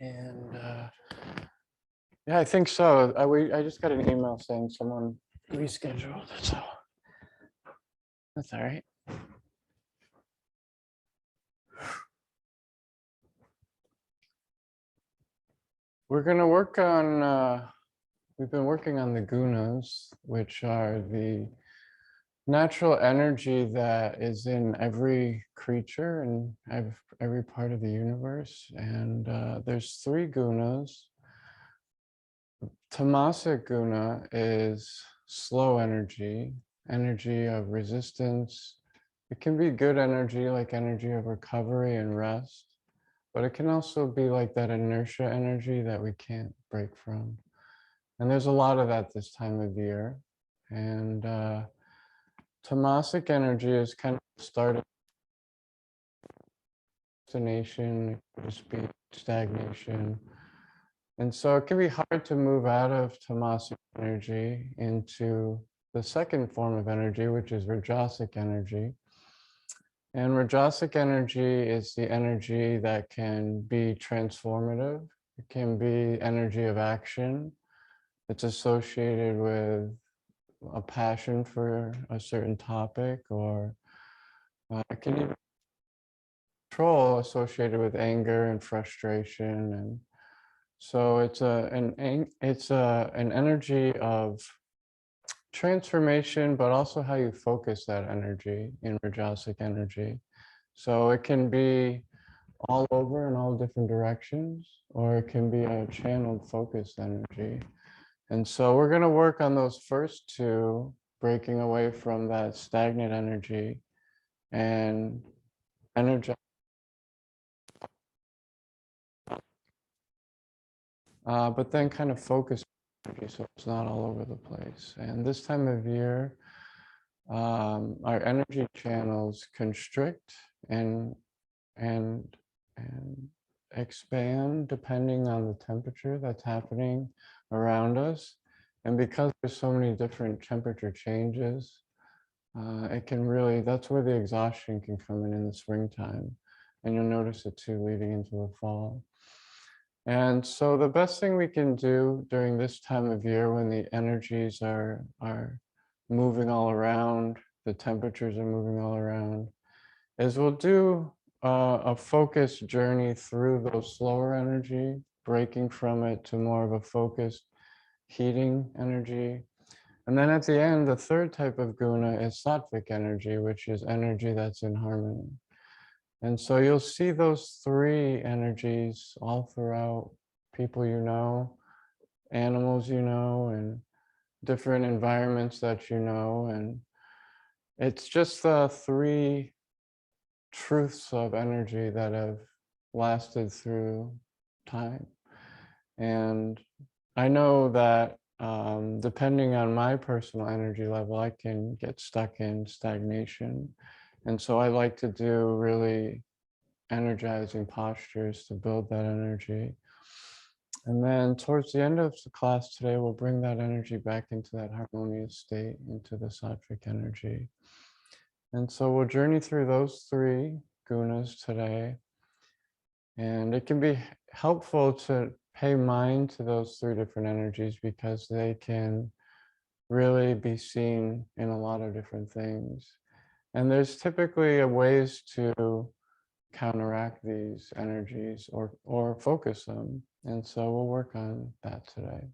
And yeah, I think so. I just got an email saying someone rescheduled. So that's all right. We're going to work on, we've been working on the gunas, which are the natural energy that is in every creature and every part of the universe. And there's 3 gunas. Tamasic guna is slow energy, energy of resistance. It can be good energy, like energy of recovery and rest, but it can also be like that inertia energy that we can't break from. And there's a lot of that this time of year. And tamasic energy is kind of starting destination, it could just be stagnation. And so it can be hard to move out of tamasic energy into the second form of energy, which is rajasic energy. And rajasic energy is the energy that can be transformative. It can be energy of action. It's associated with a passion for a certain topic, or it can even control associated with anger and frustration. And so it's an energy of transformation, but also how you focus that energy in rajasic energy. So it can be all over in all different directions, or it can be a channeled focused energy. And so we're going to work on those first 2, breaking away from that stagnant energy and energize. But then kind of focus energy so it's not all over the place. And this time of year, our energy channels constrict and expand depending on the temperature that's happening around us. And because there's so many different temperature changes, it can really, that's where the exhaustion can come in the springtime. And you'll notice it too leading into the fall. And so the best thing we can do during this time of year when the energies are moving all around, the temperatures are moving all around, is we'll do a focused journey through those slower energy, breaking from it to more of a focused heating energy. And then at the end, the third type of guna is sattvic energy, which is energy that's in harmony. And so you'll see those 3 energies all throughout people you know, animals you know, and different environments that you know. And it's just the 3 truths of energy that have lasted through time. And I know that depending on my personal energy level, I can get stuck in stagnation. And so I like to do really energizing postures to build that energy. And then towards the end of the class today, we'll bring that energy back into that harmonious state, into the sattvic energy. And so we'll journey through those 3 gunas today. And it can be helpful to pay mind to those 3 different energies because they can really be seen in a lot of different things. And there's typically ways to counteract these energies or focus them. And so we'll work on that today.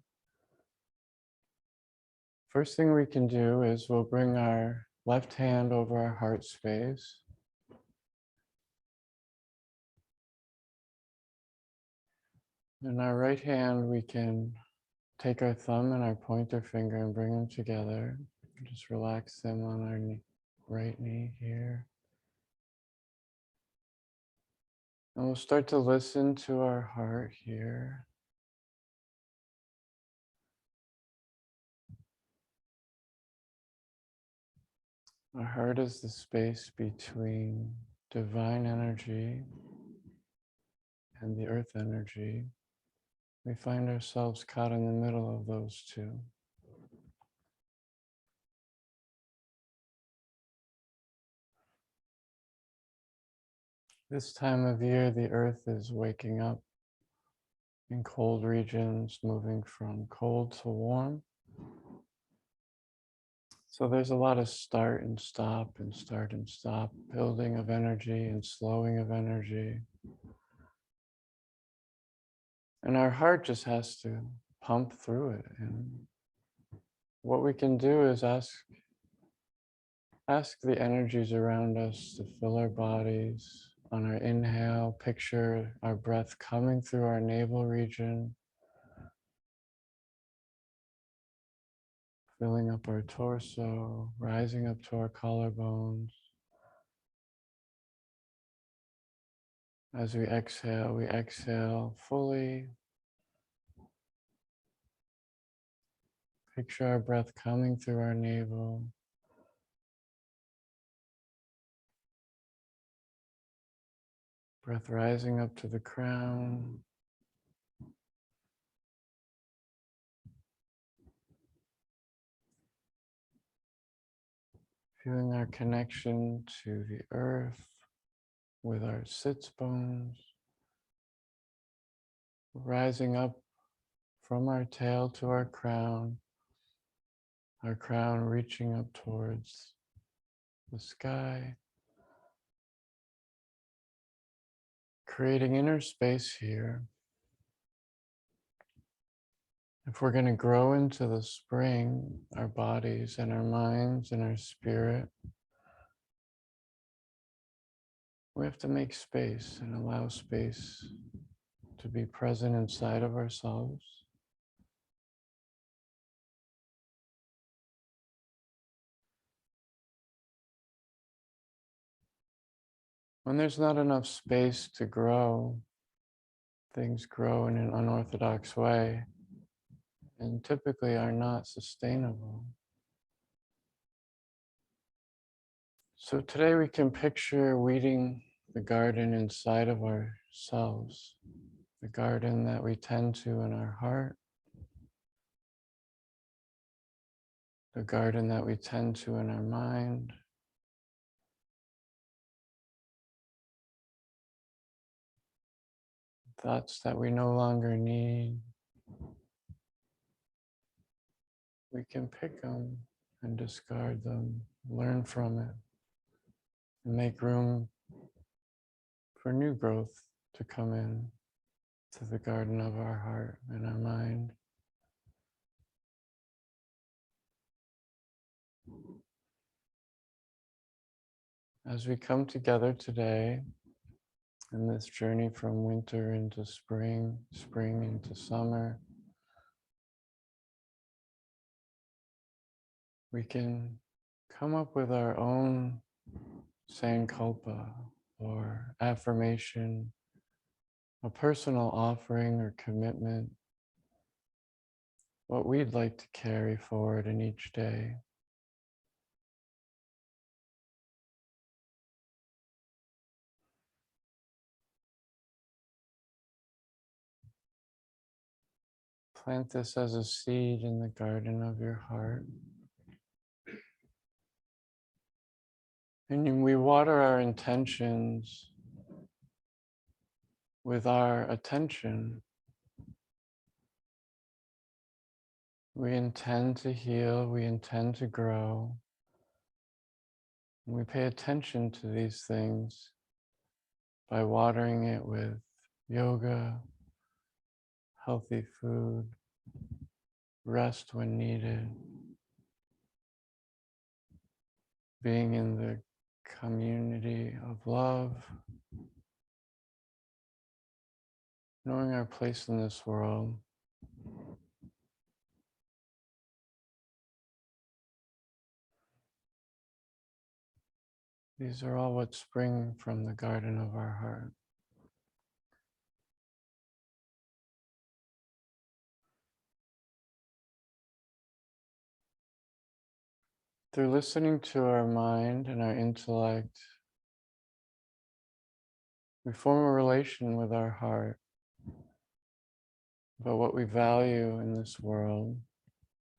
First thing we can do is we'll bring our left hand over our heart space. In our right hand, we can take our thumb and our pointer finger and bring them together. Just relax them on our right knee here. And we'll start to listen to our heart here. Our heart is the space between divine energy and the earth energy. We find ourselves caught in the middle of those 2. This time of year, the earth is waking up in cold regions, moving from cold to warm. So there's a lot of start and stop and start and stop, building of energy and slowing of energy. And our heart just has to pump through it. And what we can do is ask the energies around us to fill our bodies. On our inhale, picture our breath coming through our navel region, filling up our torso, rising up to our collarbones. As we exhale fully. Picture our breath coming through our navel. Breath rising up to the crown. Feeling our connection to the earth with our sits bones. Rising up from our tail to our crown reaching up towards the sky. Creating inner space here. If we're going to grow into the spring, our bodies and our minds and our spirit, we have to make space and allow space to be present inside of ourselves. When there's not enough space to grow, things grow in an unorthodox way and typically are not sustainable. So today we can picture weeding the garden inside of ourselves, the garden that we tend to in our heart, the garden that we tend to in our mind, thoughts that we no longer need. We can pick them and discard them, learn from it, and make room for new growth to come in to the garden of our heart and our mind. As we come together today in this journey from winter into spring, spring into summer, we can come up with our own sankalpa or affirmation, a personal offering or commitment, what we'd like to carry forward in each day. Plant this as a seed in the garden of your heart. And we water our intentions with our attention. We intend to heal, we intend to grow. And we pay attention to these things by watering it with yoga, healthy food, rest when needed, being in the community of love, knowing our place in this world. These are all what spring from the garden of our heart. Through listening to our mind and our intellect, we form a relation with our heart about what we value in this world,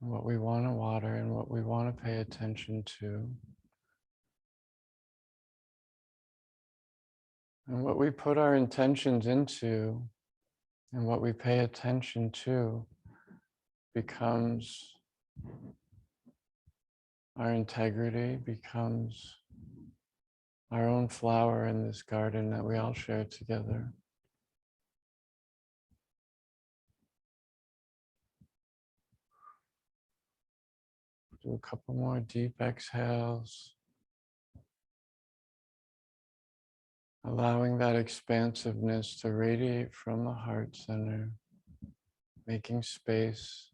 and what we want to water and what we want to pay attention to. And what we put our intentions into And what we pay attention to becomes our integrity, becomes our own flower in this garden that we all share together. Do a couple more deep exhales, allowing that expansiveness to radiate from the heart center, making space.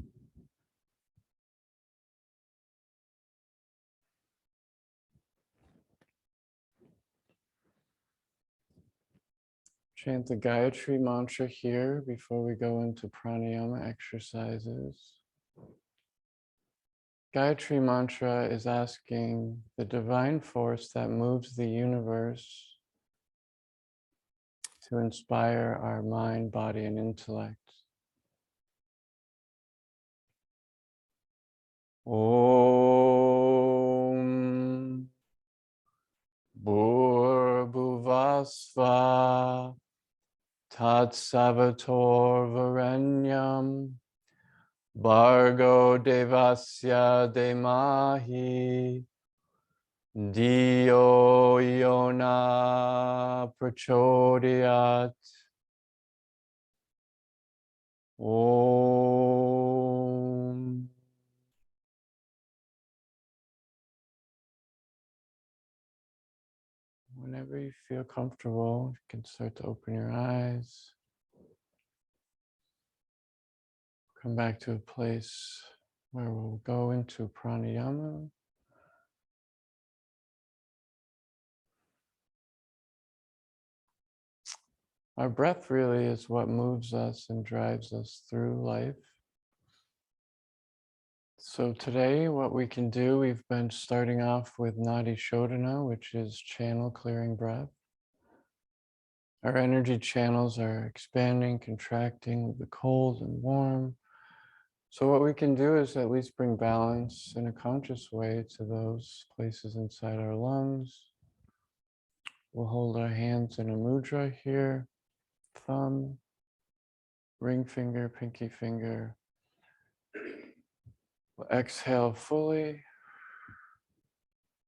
Chant the Gayatri mantra here before we go into pranayama exercises. Gayatri mantra is asking the divine force that moves the universe to inspire our mind, body, and intellect. Om Bhurbhuvasva Tat Savator Varenyam Bhargo Devasya Dhimahi Dio Yona Prachodayat. Om. Whenever you feel comfortable, you can start to open your eyes. Come back to a place where we'll go into pranayama. Our breath really is what moves us and drives us through life. So today what we can do, we've been starting off with nadishodhana, which is channel clearing breath. Our energy channels are expanding, contracting with the cold and warm. So what we can do is at least bring balance in a conscious way to those places inside our lungs. We'll hold our hands in a mudra here, thumb, ring finger, pinky finger. We'll exhale fully.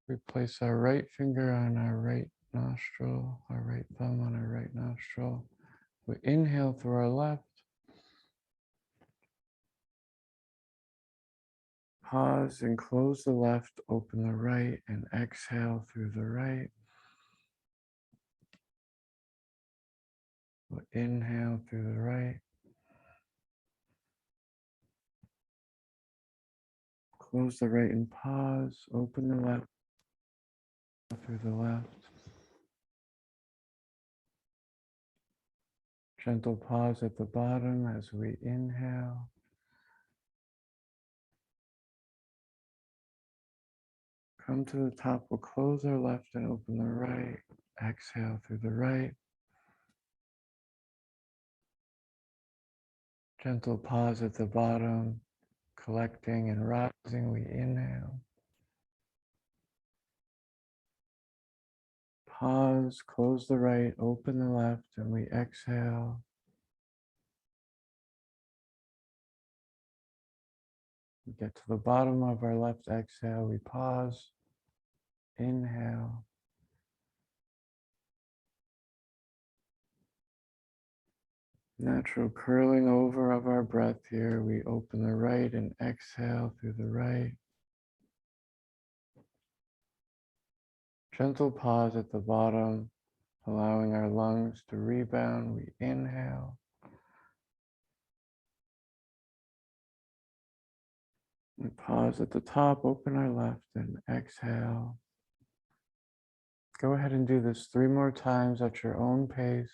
We place our right finger on our right nostril, our right thumb on our right nostril. We inhale through our left. Pause and close the left, open the right, and exhale through the right. We'll inhale through the right. Close the right and pause. Open the left through the left. Gentle pause at the bottom as we inhale. Come to the top. We'll close our left and open the right. Exhale through the right. Gentle pause at the bottom. Collecting and rising, we inhale. Pause, close the right, open the left, and we exhale. We get to the bottom of our left exhale, we pause, inhale. Natural curling over of our breath here, we open the right and exhale through the right. Gentle pause at the bottom, allowing our lungs to rebound, we inhale. And pause at the top, open our left and exhale. Go ahead and do this 3 more times at your own pace,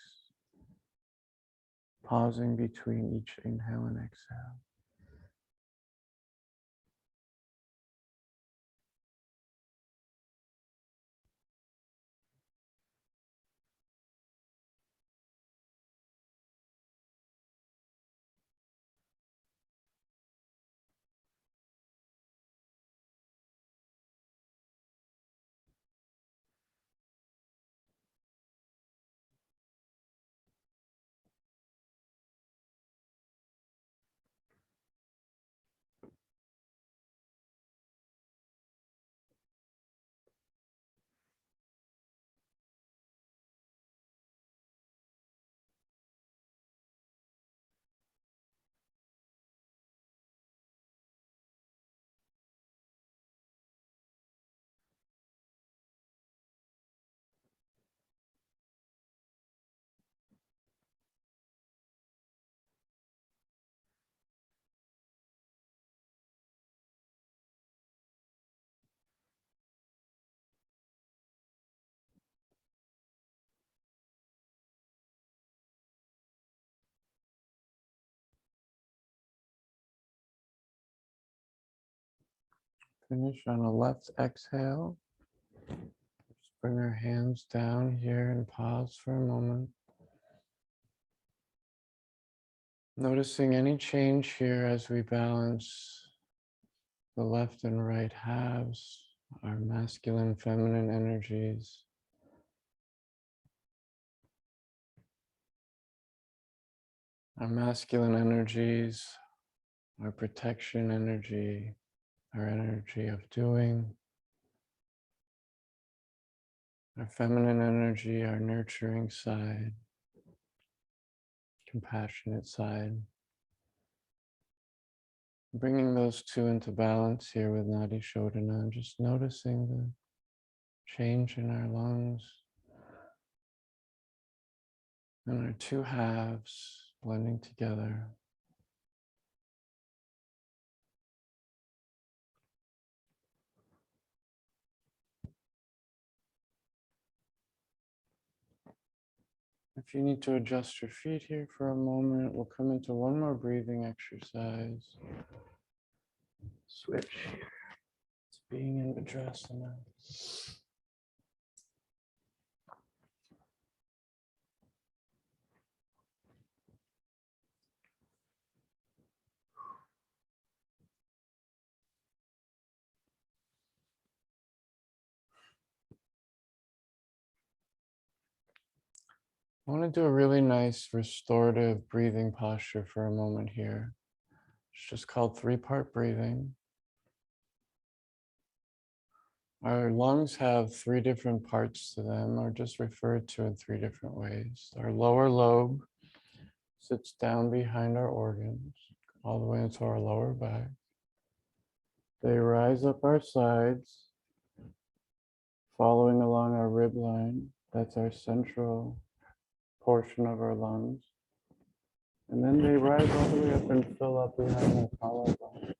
pausing between each inhale and exhale. Finish on a left exhale. Just bring our hands down here and pause for a moment. Noticing any change here as we balance the left and right halves, our masculine, feminine energies. Our masculine energies, our protection energy, our energy of doing. Our feminine energy, our nurturing side, compassionate side. Bringing those two into balance here with nadishodhana, and just noticing the change in our lungs and our two halves blending together. If you need to adjust your feet here for a moment, we'll come into one more breathing exercise. Switch here. It's being in Vajrasana. I want to do a really nice restorative breathing posture for a moment here. It's just called three-part breathing. Our lungs have three different parts to them, or just referred to in three different ways. Our lower lobe sits down behind our organs, all the way into our lower back. They rise up our sides, following along our rib line. That's our central portion of our lungs. And then they rise all the way up and fill up behind our collarbone.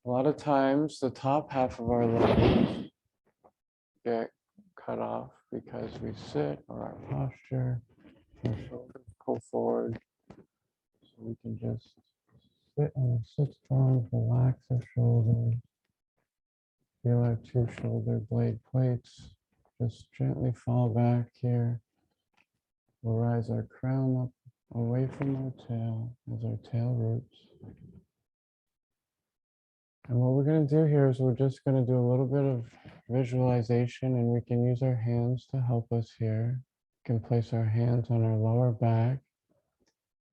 A lot of times the top half of our lungs get cut off because we sit, or our posture, our shoulders pull forward. So we can just sit and sit strong, relax our shoulders. Feel our two shoulder blade plates. Just gently fall back here. We'll rise our crown up away from our tail as our tail roots. And what we're going to do here is we're just going to do a little bit of visualization, and we can use our hands to help us here. We can place our hands on our lower back.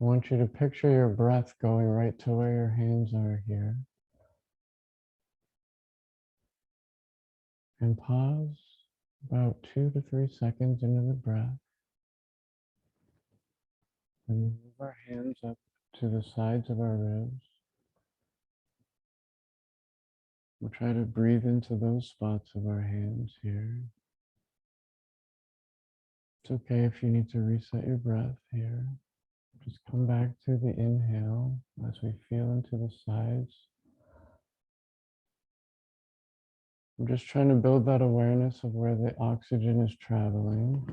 I want you to picture your breath going right to where your hands are here. And pause about 2 to 3 seconds into the breath. And move our hands up to the sides of our ribs. We'll try to breathe into those spots of our hands here. It's okay if you need to reset your breath here. Just come back to the inhale as we feel into the sides. I'm just trying to build that awareness of where the oxygen is traveling.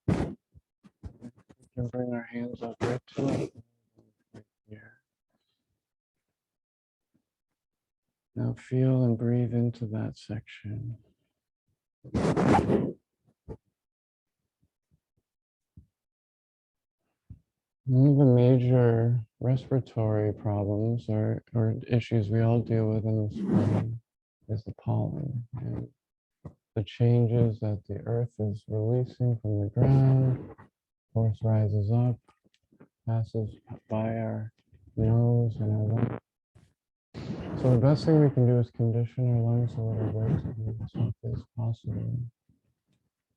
We can bring our hands up right to it right here. Now feel and breathe into that section. One of the major respiratory problems or issues we all deal with in the spring is the pollen and the changes that the earth is releasing from the ground. Force rises up, passes by our nose and our lungs. So the best thing we can do is condition our lungs a little bit to be as healthy as possible.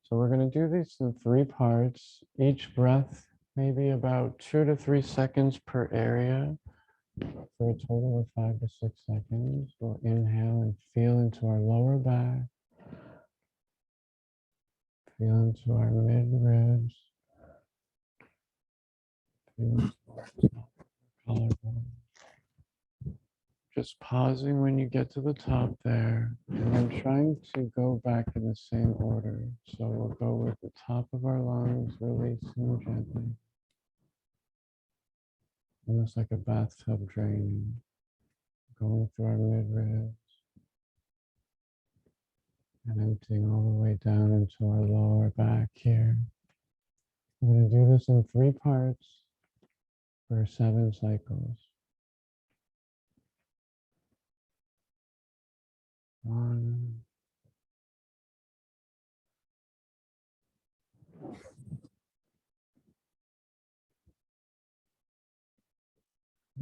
So we're going to do these in three parts. Each breath maybe about 2 to 3 seconds per area for a total of 5 to 6 seconds. We'll inhale and feel into our lower back, feel into our mid ribs, feel into our collarbone. Just pausing when you get to the top there, and then trying to go back in the same order. So we'll go with the top of our lungs, releasing gently. Almost like a bathtub draining. going through our mid-ribs and emptying all the way down into our lower back here. I'm going to do this in 3 parts for 7 cycles. 1,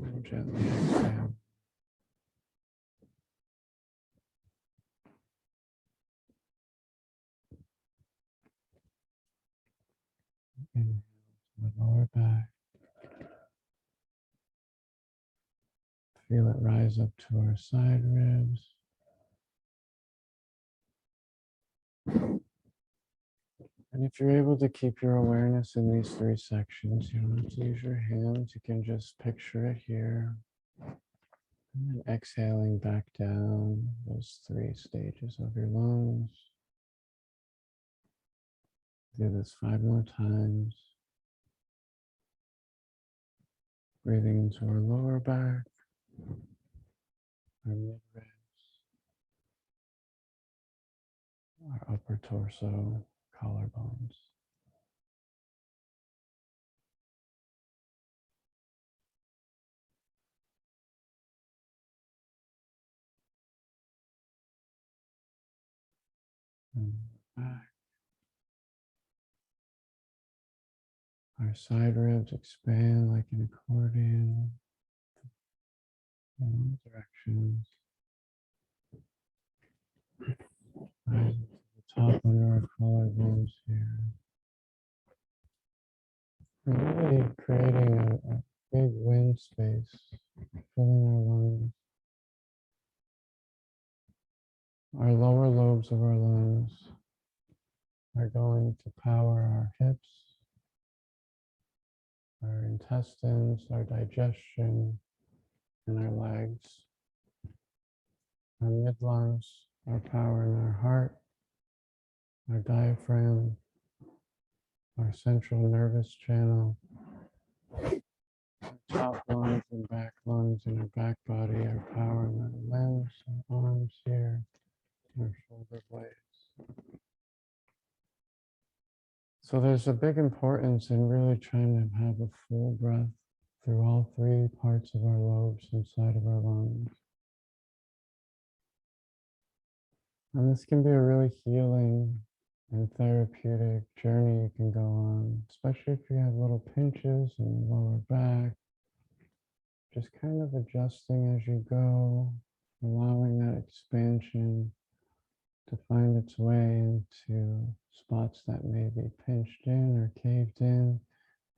and gently exhale. Inhale to the lower back. Feel it rise up to our side ribs. And if you're able to keep your awareness in these 3 sections, you don't have to use your hands. You can just picture it here. And then exhaling back down those 3 stages of your lungs. Do this 5 more times. Breathing into our lower back, our mid-ribs, our upper torso, collarbones. And back. Our side ribs expand like an accordion in all directions. Rising to the top under our collarbones here. And really creating a big wind space, filling our lungs. Our lower lobes of our lungs are going to power our hips, our intestines, our digestion, and our legs. Our mid-lungs are powering our heart, our diaphragm, our central nervous channel, our top lungs and back lungs and our back body are powering our limbs and arms here, our shoulder blades. So there's a big importance in really trying to have a full breath through all 3 parts of our lobes inside of our lungs. And this can be a really healing and therapeutic journey you can go on, especially if you have little pinches in your lower back. Just kind of adjusting as you go, allowing that expansion to find its way into spots that may be pinched in or caved in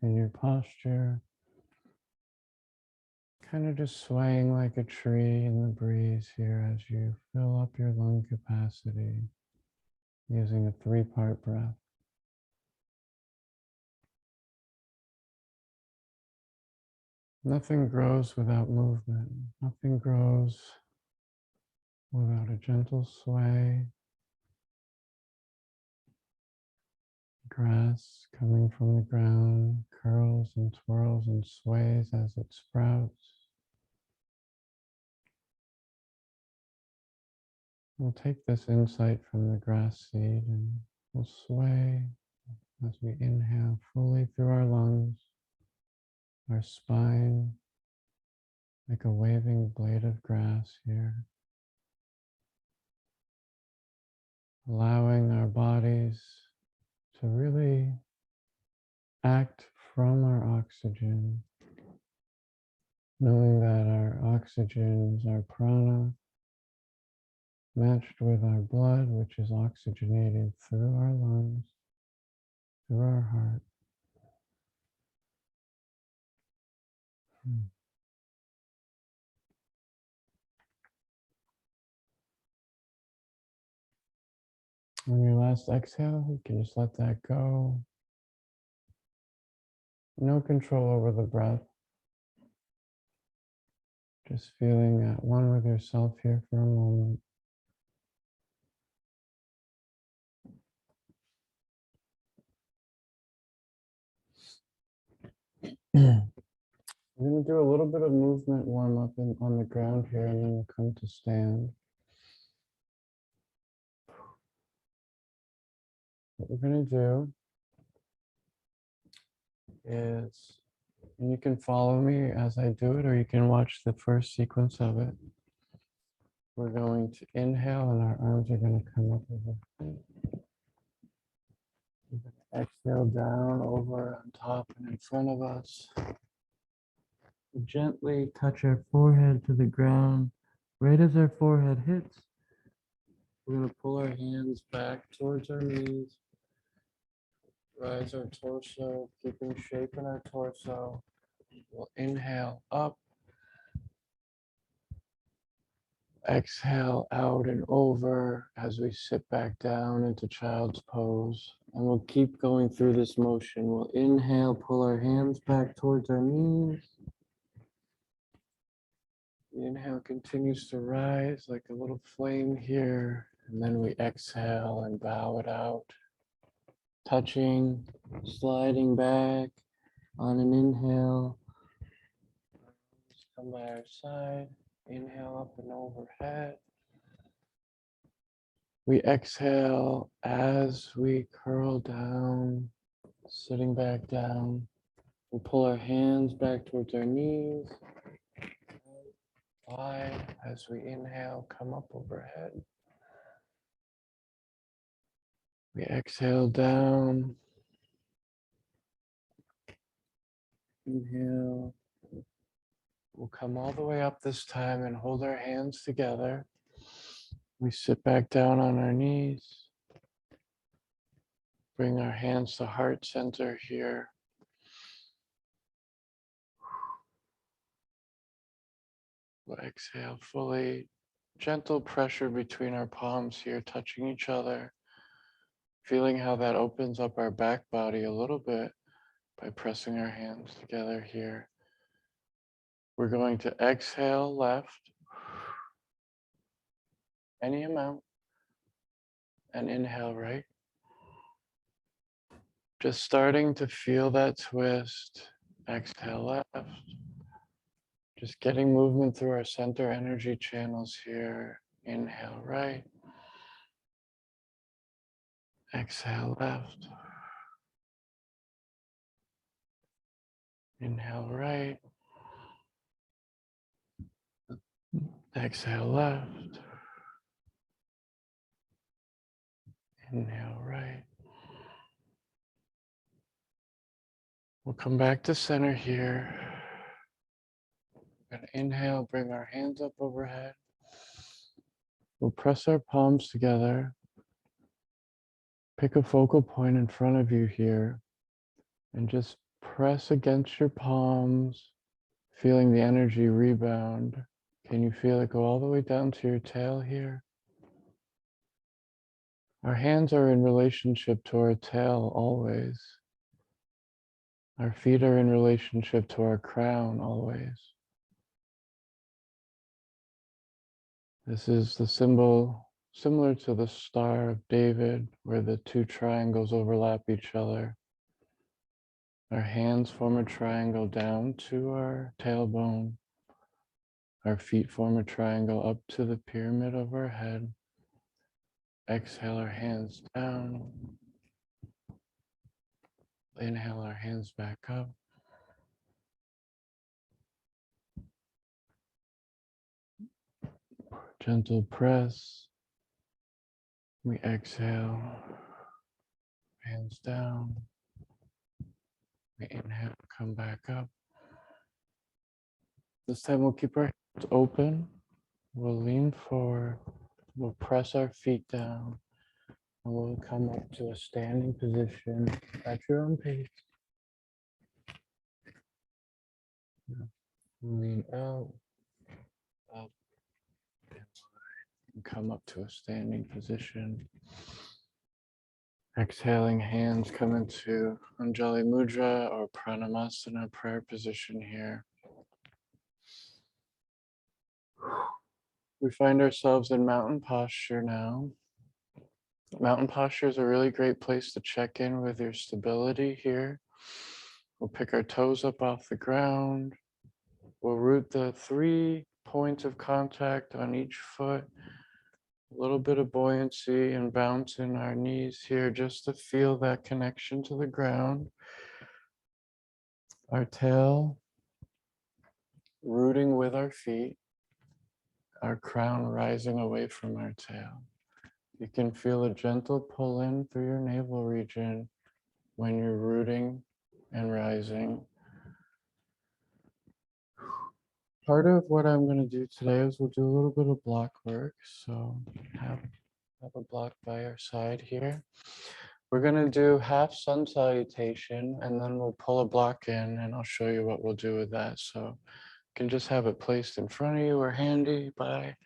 your posture. Kind of just swaying like a tree in the breeze here as you fill up your lung capacity using a 3-part breath. Nothing grows without movement. Nothing grows without a gentle sway. Grass coming from the ground curls and twirls and sways as it sprouts. We'll take this insight from the grass seed and we'll sway as we inhale fully through our lungs, our spine, like a waving blade of grass here. Allowing our bodies to really act from our oxygen, knowing that our oxygen is our prana, matched with our blood, which is oxygenated through our lungs, through our heart. On your last exhale, you can just let that go. No control over the breath. Just feeling at one with yourself here for a moment. We're going to do a little bit of movement warm up on the ground here, and then we'll come to stand. What we're going to do is, and you can follow me as I do it, or you can watch the first sequence of it. We're going to inhale, and our arms are going to come up over. Exhale down, over, on top, and in front of us. We gently touch our forehead to the ground. Right as our forehead hits, we're going to pull our hands back towards our knees. Rise our torso, keeping shape in our torso. We'll inhale up. Exhale out and over as we sit back down into child's pose. And we'll keep going through this motion. We'll inhale, pull our hands back towards our knees. The inhale continues to rise like a little flame here. And then we exhale and bow it out. Touching, sliding back on an inhale. Come by our side. Inhale up and overhead. We exhale as we curl down, sitting back down. We pull our hands back towards our knees. Wide as we inhale, come up overhead. We exhale down. Inhale. We'll come all the way up this time and hold our hands together. We sit back down on our knees. Bring our hands to heart center here. We'll exhale fully. Gentle pressure between our palms here, touching each other. Feeling how that opens up our back body a little bit by pressing our hands together here. We're going to exhale left, any amount, and inhale right. Just starting to feel that twist. Exhale left. Just getting movement through our center energy channels here. Inhale right. Exhale left. Inhale right. Exhale left. Inhale right. We'll come back to center here. We're going to inhale, bring our hands up overhead. We'll press our palms together. Pick a focal point in front of you here and just press against your palms, feeling the energy rebound. Can you feel it go all the way down to your tail here? Our hands are in relationship to our tail always. Our feet are in relationship to our crown always. This is the symbol similar to the Star of David, where the two triangles overlap each other. Our hands form a triangle down to our tailbone. Our feet form a triangle up to the pyramid of our head. Exhale our hands down. Inhale our hands back up. Gentle press. We exhale. Hands down. We inhale, come back up. This time we'll keep our hands open. We'll lean forward. We'll press our feet down. And we'll come up to a standing position at your own pace. Lean out, up, and come up to a standing position. Exhaling, hands come into Anjali Mudra or Pranamasana prayer position here. We find ourselves in mountain posture now. Mountain posture is a really great place to check in with your stability here. We'll pick our toes up off the ground. We'll root the 3 points of contact on each foot. A little bit of buoyancy and bounce in our knees here just to feel that connection to the ground. Our tail rooting with our feet, our crown rising away from our tail. You can feel a gentle pull in through your navel region when you're rooting and rising. Part of what I'm going to do today is we'll do a little bit of block work. So have a block by our side here. We're going to do half sun salutation and then we'll pull a block in and I'll show you what we'll do with that. So you can just have it placed in front of you or handy by.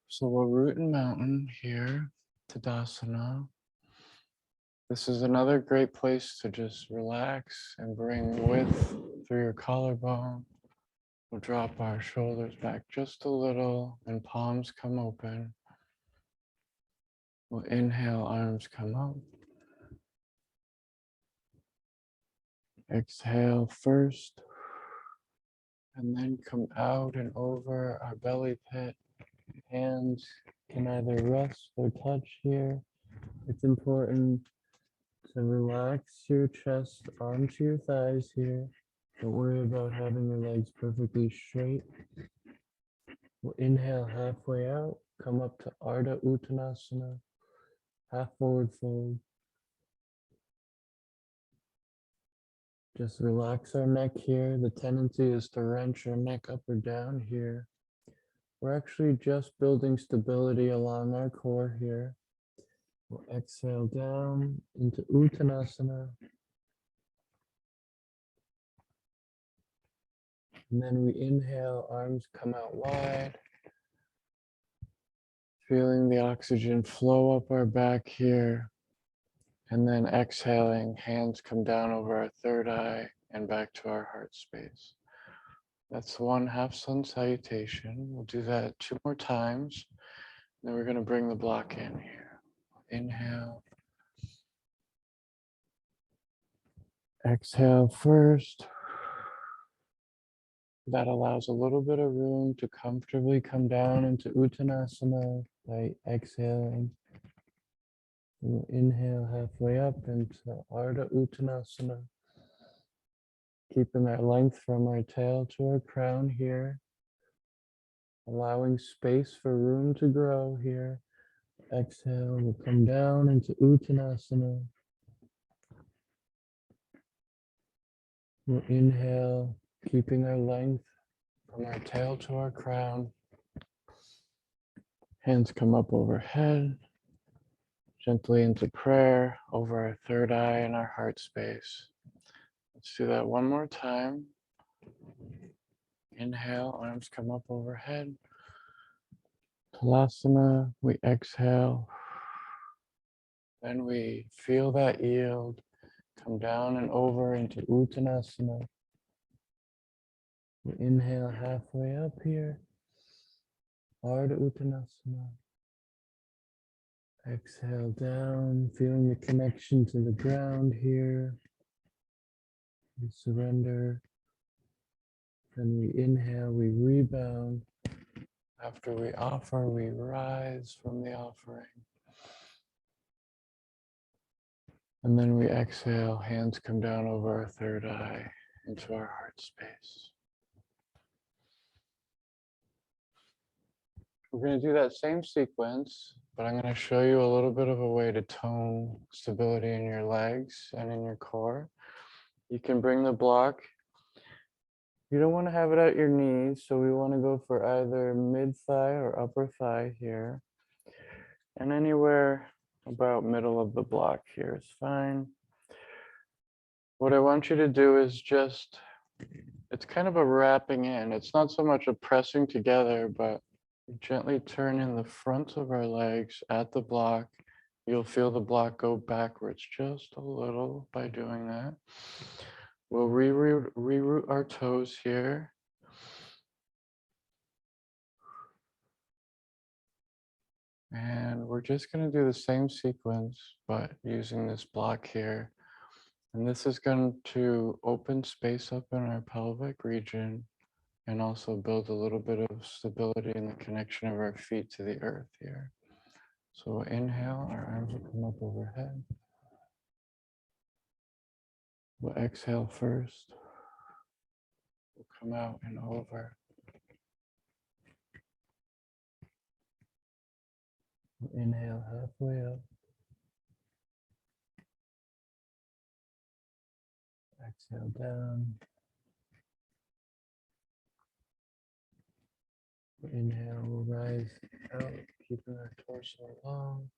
So we'll root in mountain here, Tadasana. This is another great place to just relax and bring width through your collarbone. We'll drop our shoulders back just a little and palms come open. We'll inhale, arms come up. Exhale first, and then come out and over our belly pit. Hands can either rest or touch here. It's important to relax your chest onto your thighs here. Don't worry about having your legs perfectly straight. We'll inhale halfway out, come up to Ardha Uttanasana, half forward fold. Just relax our neck here. The tendency is to wrench our neck up or down here. We're actually just building stability along our core here. We'll exhale down into Uttanasana. And then we inhale, arms come out wide. Feeling the oxygen flow up our back here. And then exhaling, hands come down over our third eye and back to our heart space. That's one half sun salutation. We'll do that 2 more times. Then we're going to bring the block in here. Inhale. Exhale first. That allows a little bit of room to comfortably come down into Uttanasana by exhaling. We'll inhale halfway up into Ardha Uttanasana. Keeping our length from our tail to our crown here. Allowing space for room to grow here. Exhale, we'll come down into Uttanasana. We'll inhale, keeping our length from our tail to our crown. Hands come up overhead, gently into prayer over our third eye and our heart space. Let's do that 1 more time. Inhale, arms come up overhead. Talasana, we exhale. Then we feel that yield. Come down and over into Uttanasana. We inhale halfway up here. Ardha Uttanasana. Exhale down, feeling the connection to the ground here. We surrender. Then we inhale, we rebound. After we offer, we rise from the offering. And then we exhale, hands come down over our third eye into our heart space. We're going to do that same sequence, but I'm going to show you a little bit of a way to tone stability in your legs and in your core. You can bring the block. You don't want to have it at your knees, so we want to go for either mid-thigh or upper thigh here. And anywhere about middle of the block here is fine. What I want you to do is just, it's kind of a wrapping in. It's not so much a pressing together, but gently turn in the front of our legs at the block. You'll feel the block go backwards just a little by doing that. We'll reroot our toes here. And we're just going to do the same sequence, but using this block here. And this is going to open space up in our pelvic region and also build a little bit of stability in the connection of our feet to the earth here. So we'll inhale, our arms will come up overhead. We'll exhale first. We'll come out and over. We'll inhale halfway up. Exhale down. Inhale, we'll rise out, keeping our torso long.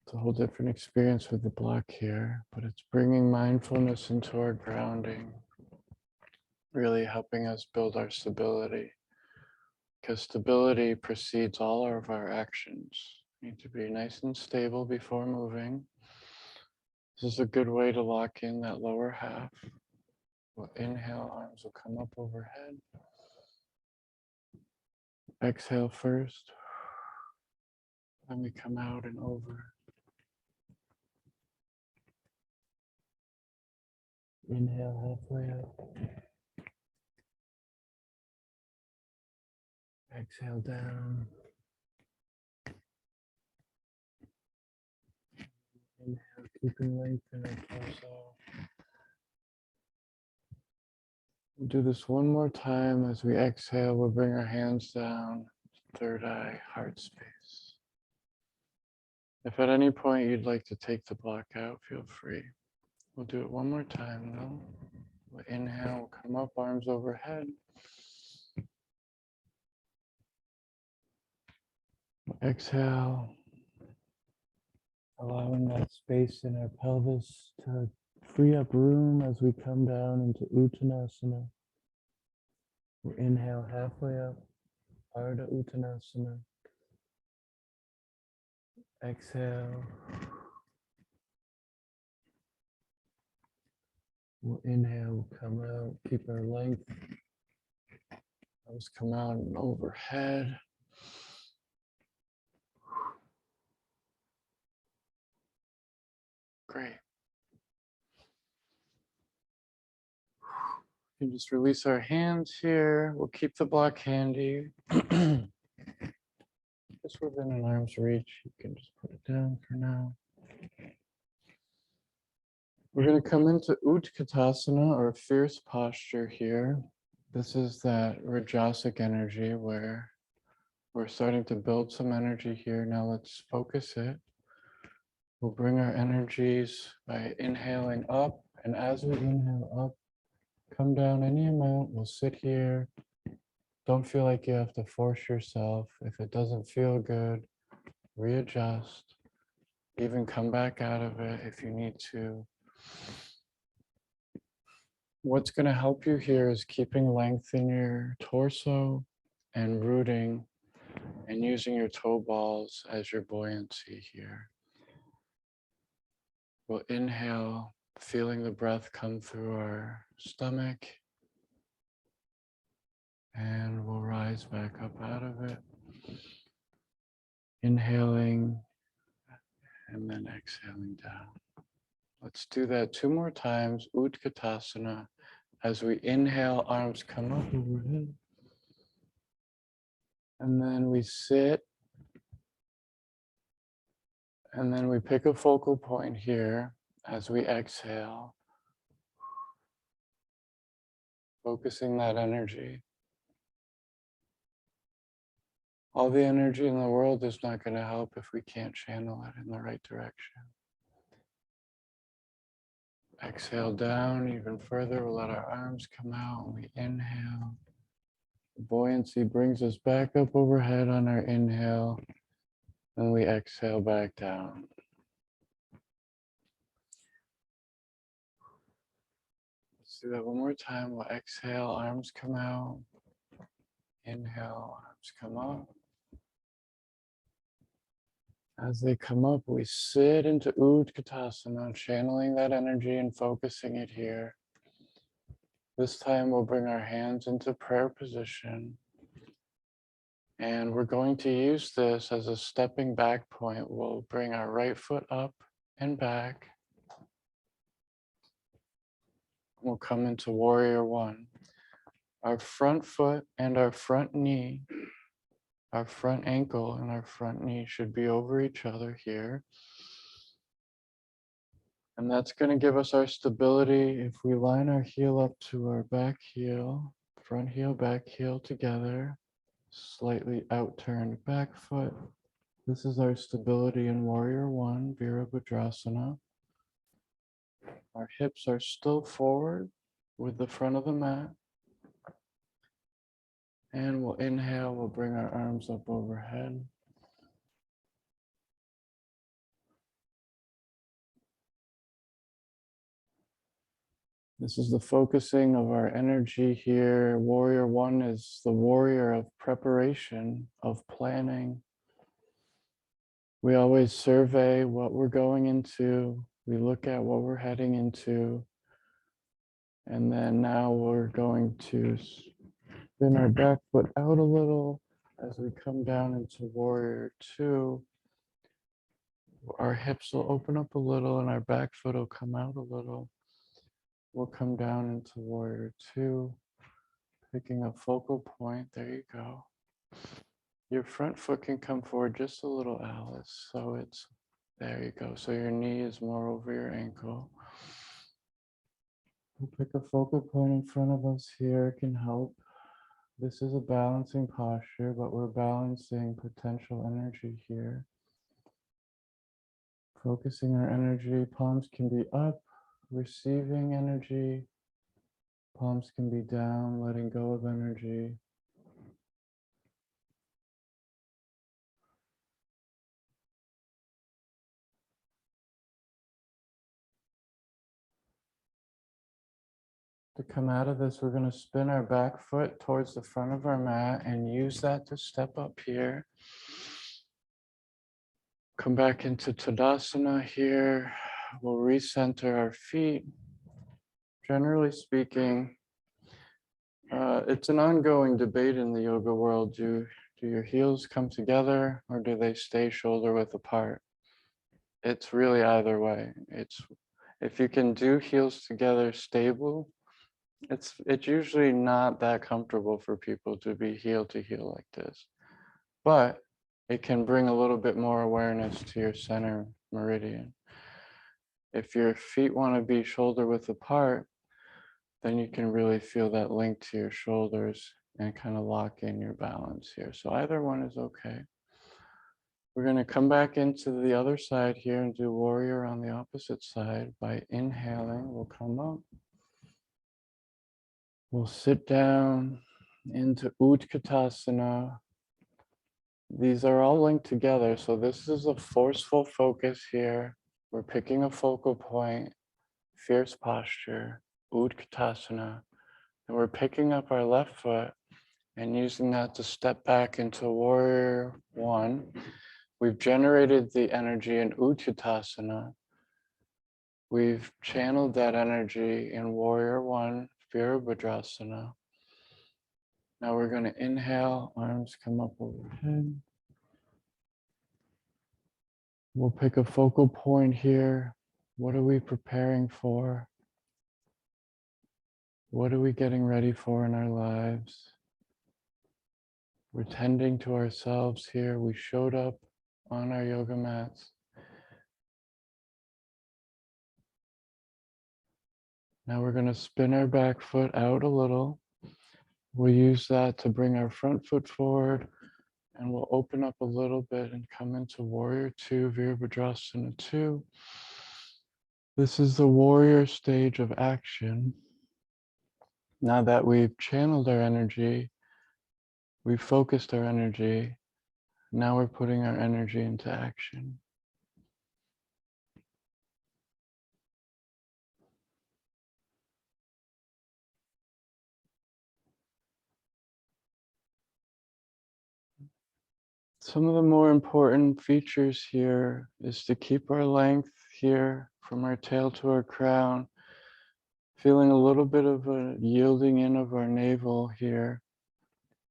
It's a whole different experience with the block here, but it's bringing mindfulness into our grounding, really helping us build our stability, because stability precedes all of our actions. We need to be nice and stable before moving. This is a good way to lock in that lower half. We'll inhale, arms will come up overhead. Exhale first. Then we come out and over. Inhale halfway up. Exhale down. Inhale, keeping length in our torso. We'll do this one more time. As we exhale, we'll bring our hands down, third eye, heart space. If at any point you'd like to take the block out, feel free. We'll do it one more time though. We'll inhale, we'll come up, arms overhead. We'll exhale, allowing that space in our pelvis to free up room as we come down into Uttanasana. We'll inhale halfway up, Ardha Uttanasana. Exhale. We'll inhale, we'll come out, keep our length. Arms come out and overhead. Great. We can just release our hands here. We'll keep the block handy. Just within an arm's reach. You can just put it down for now. We're going to come into Utkatasana, or fierce posture here. This is that rajasic energy where we're starting to build some energy here. Now let's focus it. We'll bring our energies by inhaling up, and as we inhale up, come down any amount. We'll sit here. Don't feel like you have to force yourself. If it doesn't feel good, readjust. Even come back out of it if you need to. What's going to help you here is keeping length in your torso and rooting and using your toe balls as your buoyancy here. We'll inhale, feeling the breath come through our stomach, and we'll rise back up out of it. Inhaling and then exhaling down. Let's do that 2 more times, Utkatasana. As we inhale, arms come up overhead. And then we sit. And then we pick a focal point here as we exhale. Focusing that energy. All the energy in the world is not going to help if we can't channel it in the right direction. Exhale down even further. We'll let our arms come out and we inhale. The buoyancy brings us back up overhead on our inhale. And we exhale back down. Let's do that one more time. We'll exhale, arms come out. Inhale, arms come up. As they come up, we sit into Utkatasana, channeling that energy and focusing it here. This time we'll bring our hands into prayer position. And we're going to use this as a stepping back point. We'll bring our right foot up and back. We'll come into warrior one. Our front foot and our front knee, our front ankle and our front knee should be over each other here. And that's going to give us our stability. If we line our heel up to our back heel, front heel, back heel together, slightly outturned back foot. This is our stability in warrior one, Virabhadrasana. Our hips are still forward with the front of the mat. And we'll inhale, we'll bring our arms up overhead. This is the focusing of our energy here. Warrior one is the warrior of preparation, of planning. We always survey what we're going into. We look at what we're heading into. And then now we're going to spin our back foot out a little as we come down into warrior two. Our hips will open up a little and our back foot will come out a little. We'll come down into warrior two, picking a focal point. There you go. Your front foot can come forward just a little, Alice. So it's, there you go. So your knee is more over your ankle. We'll pick a focal point in front of us here. It can help. This is a balancing posture, but we're balancing potential energy here. Focusing our energy, palms can be up, receiving energy. Palms can be down, letting go of energy. To come out of this, we're going to spin our back foot towards the front of our mat and use that to step up here. Come back into Tadasana here. We'll recenter our feet. Generally speaking, it's an ongoing debate in the yoga world. Do your heels come together or do they stay shoulder width apart? It's really either way. If you can do heels together stable, it's usually not that comfortable for people to be heel to heel like this. But it can bring a little bit more awareness to your center meridian. If your feet want to be shoulder width apart, then you can really feel that link to your shoulders and kind of lock in your balance here. So either one is okay. We're going to come back into the other side here and do warrior on the opposite side. By inhaling, we'll come up. We'll sit down into Utkatasana. These are all linked together. So this is a forceful focus here. We're picking a focal point, fierce posture, Utkatasana. And we're picking up our left foot and using that to step back into warrior one. We've generated the energy in Utkatasana. We've channeled that energy in warrior one, Virabhadrasana. Now we're going to inhale, arms come up overhead. We'll pick a focal point here. What are we preparing for? What are we getting ready for in our lives? We're tending to ourselves here. We showed up on our yoga mats. Now we're going to spin our back foot out a little. We'll use that to bring our front foot forward and we'll open up a little bit and come into warrior two, Virabhadrasana 2. This is the warrior stage of action. Now that we've channeled our energy, we've focused our energy, now we're putting our energy into action. Some of the more important features here is to keep our length here from our tail to our crown, feeling a little bit of a yielding in of our navel here,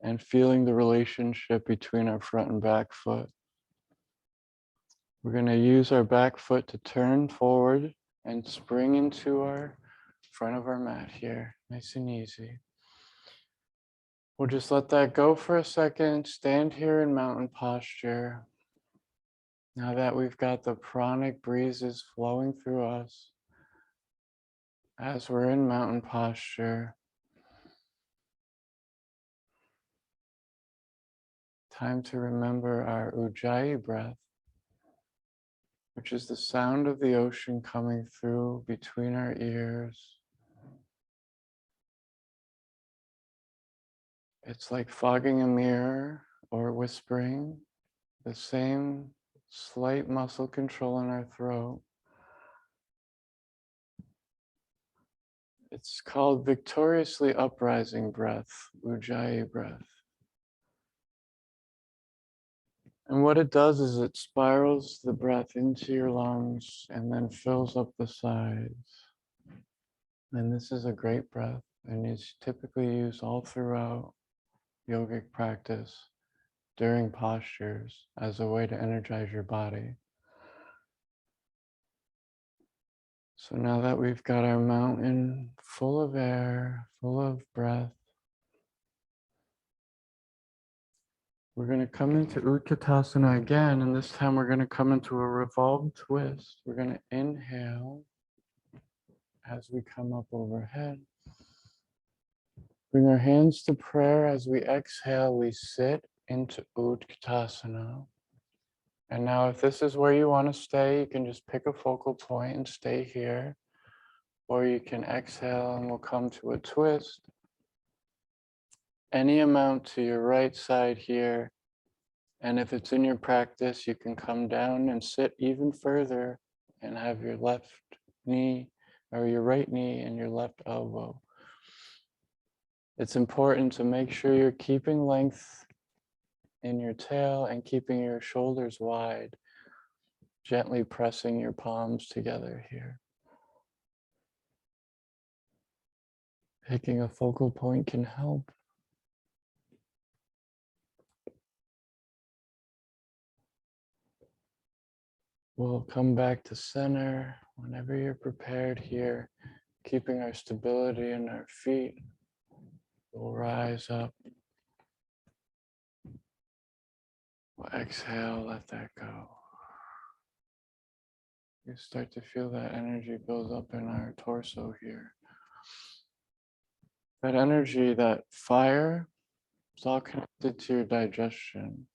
and feeling the relationship between our front and back foot. We're going to use our back foot to turn forward and spring into our front of our mat here, nice and easy. We'll just let that go for a second. Stand here in mountain posture. Now that we've got the pranic breezes flowing through us as we're in mountain posture, time to remember our ujjayi breath, which is the sound of the ocean coming through between our ears. It's like fogging a mirror or whispering, the same slight muscle control in our throat. It's called victoriously uprising breath, ujjayi breath. And what it does is it spirals the breath into your lungs and then fills up the sides. And this is a great breath and is typically used all throughout yogic practice during postures as a way to energize your body. So now that we've got our mountain full of air, full of breath, we're going to come into Utkatasana again, and this time we're going to come into a revolved twist. We're going to inhale as we come up overhead. Bring our hands to prayer. As we exhale, we sit into Utkatasana. And now if this is where you want to stay, you can just pick a focal point and stay here. Or you can exhale and we'll come to a twist. Any amount to your right side here. And if it's in your practice, you can come down and sit even further and have your left knee or your right knee and your left elbow. It's important to make sure you're keeping length in your tail and keeping your shoulders wide, gently pressing your palms together here. Picking a focal point can help. We'll come back to center whenever you're prepared here, keeping our stability in our feet. We'll rise up. We'll exhale, let that go. You start to feel that energy build up in our torso here. That energy, that fire, it's all connected to your digestion.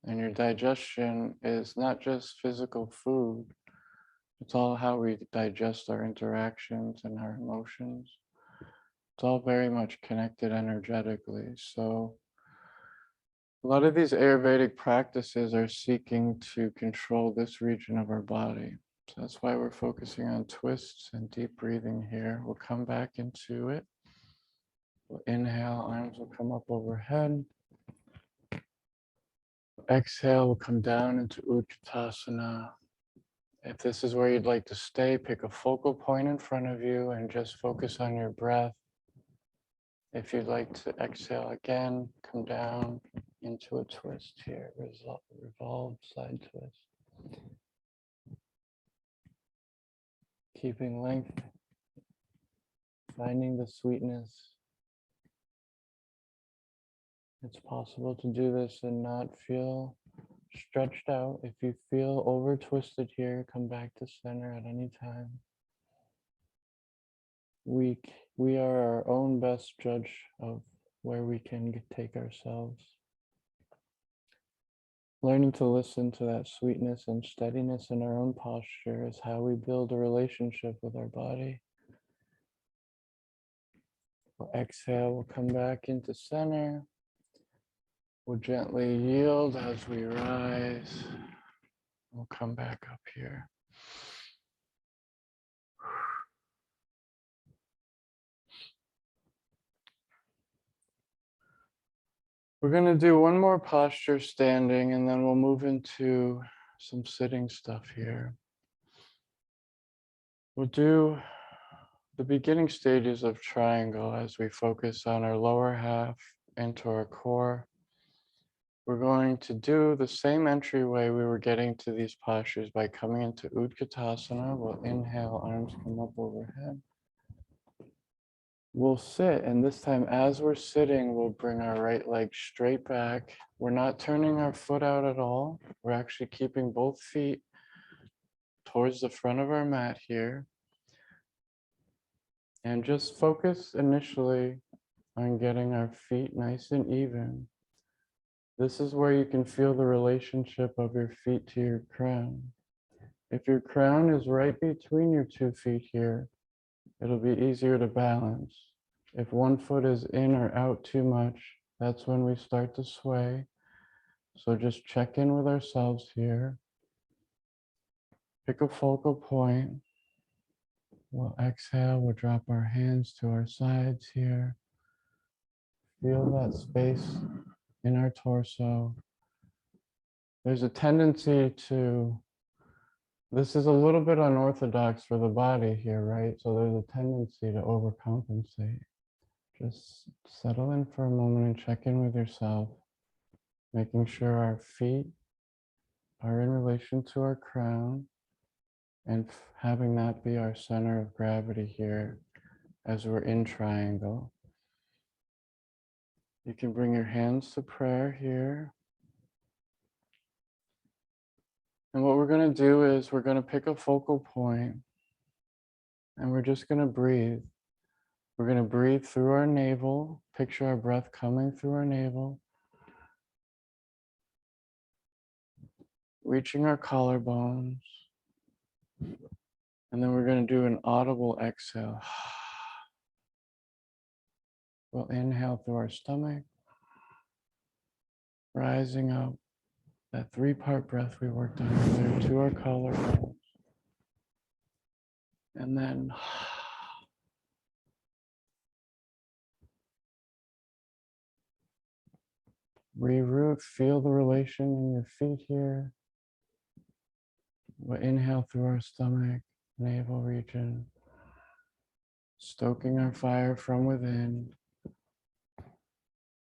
And your digestion is not just physical food. It's all how we digest our interactions and our emotions. It's all very much connected energetically. So a lot of these Ayurvedic practices are seeking to control this region of our body. So that's why we're focusing on twists and deep breathing here. We'll come back into it. We'll inhale, arms will come up overhead. Exhale, we'll come down into Utkatasana. If this is where you'd like to stay, pick a focal point in front of you and just focus on your breath. If you'd like to exhale again, come down into a twist here, revolved side twist. Keeping length, finding the sweetness. It's possible to do this and not feel stretched out. If you feel over twisted here, come back to center at any time. We are our own best judge of where we can take ourselves. Learning to listen to that sweetness and steadiness in our own posture is how we build a relationship with our body. We'll exhale, we'll come back into center. We'll gently yield as we rise. We'll come back up here. We're going to do one more posture standing, and then we'll move into some sitting stuff here. We'll do the beginning stages of triangle as we focus on our lower half into our core. We're going to do the same entryway we were getting to these postures by coming into Utkatasana. We'll inhale, arms come up overhead. We'll sit, and this time as we're sitting, we'll bring our right leg straight back. We're not turning our foot out at all. We're actually keeping both feet towards the front of our mat here. And just focus initially on getting our feet nice and even. This is where you can feel the relationship of your feet to your crown. If your crown is right between your 2 feet here, it'll be easier to balance. If one foot is in or out too much, that's when we start to sway. So just check in with ourselves here. Pick a focal point. We'll exhale, we'll drop our hands to our sides here. Feel that space in our torso. There's a tendency to, this is a little bit unorthodox for the body here, right? So there's a tendency to overcompensate. Just settle in for a moment and check in with yourself, making sure our feet are in relation to our crown and having that be our center of gravity here as we're in triangle. You can bring your hands to prayer here. And what we're going to do is we're going to pick a focal point and we're just going to breathe. We're going to breathe through our navel. Picture our breath coming through our navel, reaching our collarbones. And then we're going to do an audible exhale. We'll inhale through our stomach, rising up, that 3-part breath we worked on earlier, to our collarbones. And then reroute, feel the relation in your feet here. We'll inhale through our stomach, navel region, stoking our fire from within.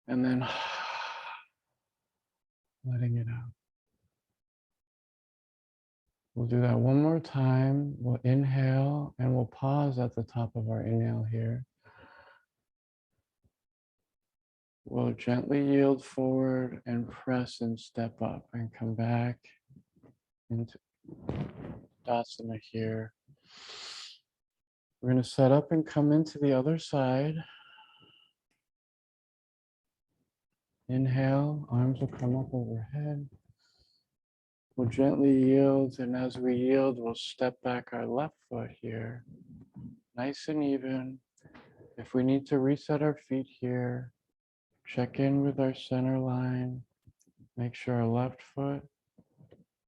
And then letting it out. We'll do that one more time. We'll inhale and we'll pause at the top of our inhale here. We'll gently yield forward and press and step up and come back into Dasana here. We're going to set up and come into the other side. Inhale, arms will come up overhead. We'll gently yield, and as we yield, we'll step back our left foot here, nice and even. If we need to reset our feet here, check in with our center line. Make sure our left foot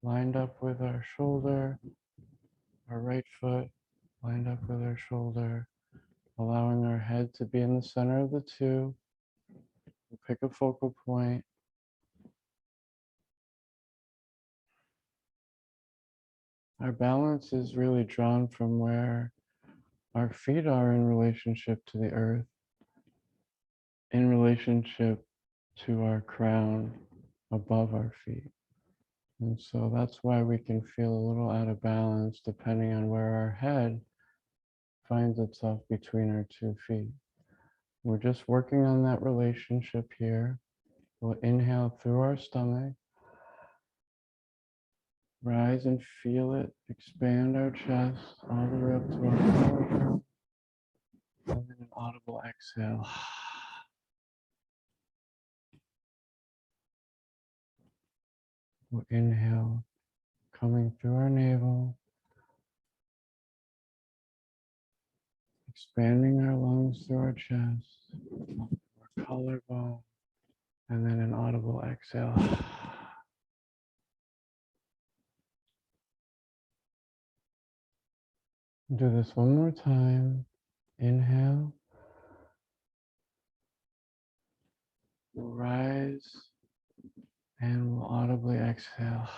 lined up with our shoulder, our right foot lined up with our shoulder, allowing our head to be in the center of the two. We'll pick a focal point. Our balance is really drawn from where our feet are in relationship to the earth, in relationship to our crown above our feet. And so that's why we can feel a little out of balance depending on where our head finds itself between our 2 feet. We're just working on that relationship here. We'll inhale through our stomach, rise and feel it, expand our chest all the way up to our collarbone, and then an audible exhale. We'll inhale, coming through our navel, expanding our lungs through our chest, our collarbone, and then an audible exhale. Do this one more time. Inhale. We'll rise and we'll audibly exhale.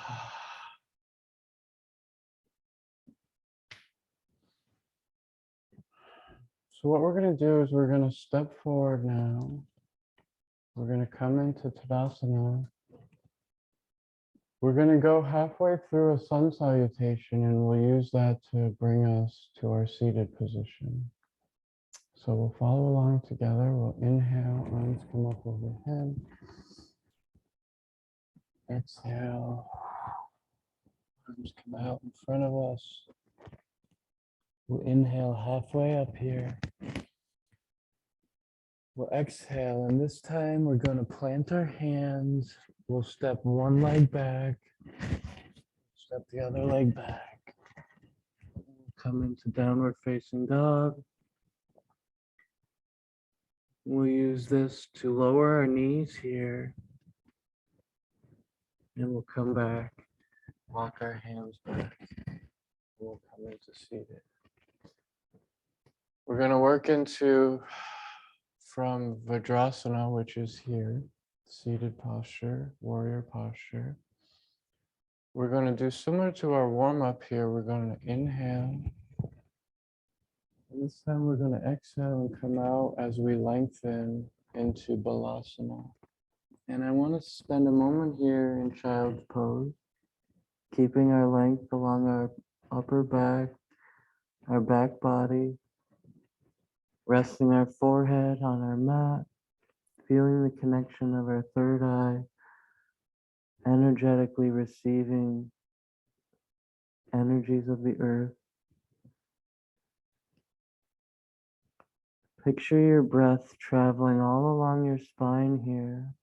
So what we're going to do is we're going to step forward now. We're going to come into Tadasana. We're going to go halfway through a sun salutation, and we'll use that to bring us to our seated position. So we'll follow along together. We'll inhale, arms come up overhead. Exhale, arms come out in front of us. We'll inhale halfway up here. We'll exhale, and this time we're going to plant our hands. We'll step one leg back, step the other leg back. We'll come into downward facing dog. We'll use this to lower our knees here. And we'll come back, walk our hands back. We'll come into seated. We're going to work into from Vajrasana, which is here, seated posture, warrior posture. We're going to do similar to our warm-up here. We're going to inhale. And this time we're going to exhale and come out as we lengthen into Balasana. And I want to spend a moment here in child's pose, keeping our length along our upper back, our back body, resting our forehead on our mat, feeling the connection of our third eye, energetically receiving energies of the earth. Picture your breath traveling all along your spine here.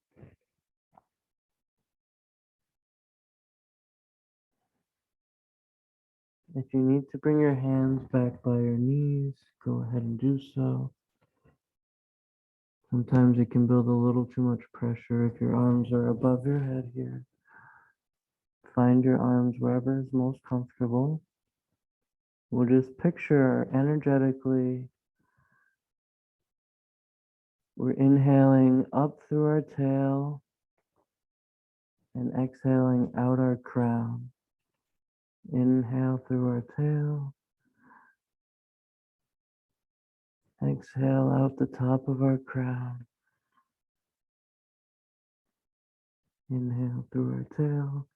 If you need to bring your hands back by your knees, go ahead and do so. Sometimes it can build a little too much pressure if your arms are above your head here. Find your arms wherever is most comfortable. We'll just picture energetically, we're inhaling up through our tail and exhaling out our crown. Inhale through our tail. Exhale out the top of our crown. Inhale through our tail.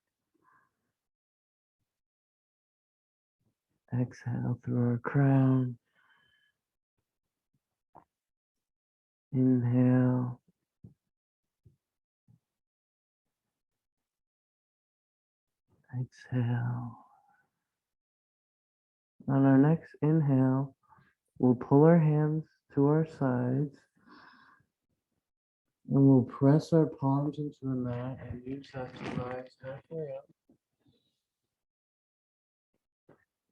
Exhale through our crown. Inhale. Exhale. On our next inhale, we'll pull our hands to our sides and we'll press our palms into the mat and use that to rise halfway up.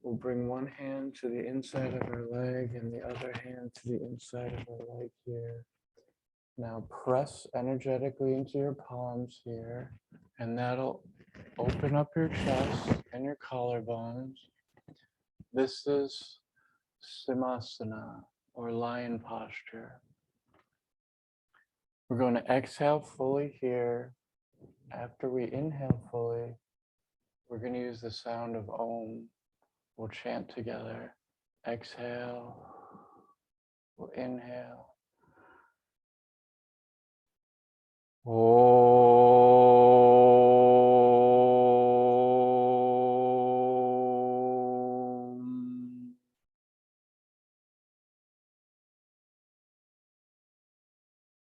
We'll bring one hand to the inside of our leg and the other hand to the inside of our leg here. Now press energetically into your palms here, and that'll open up your chest and your collarbones. This is Simasana, or lion posture. We're going to exhale fully here. After we inhale fully, we're going to use the sound of Om. We'll chant together. Exhale. We'll inhale. Om.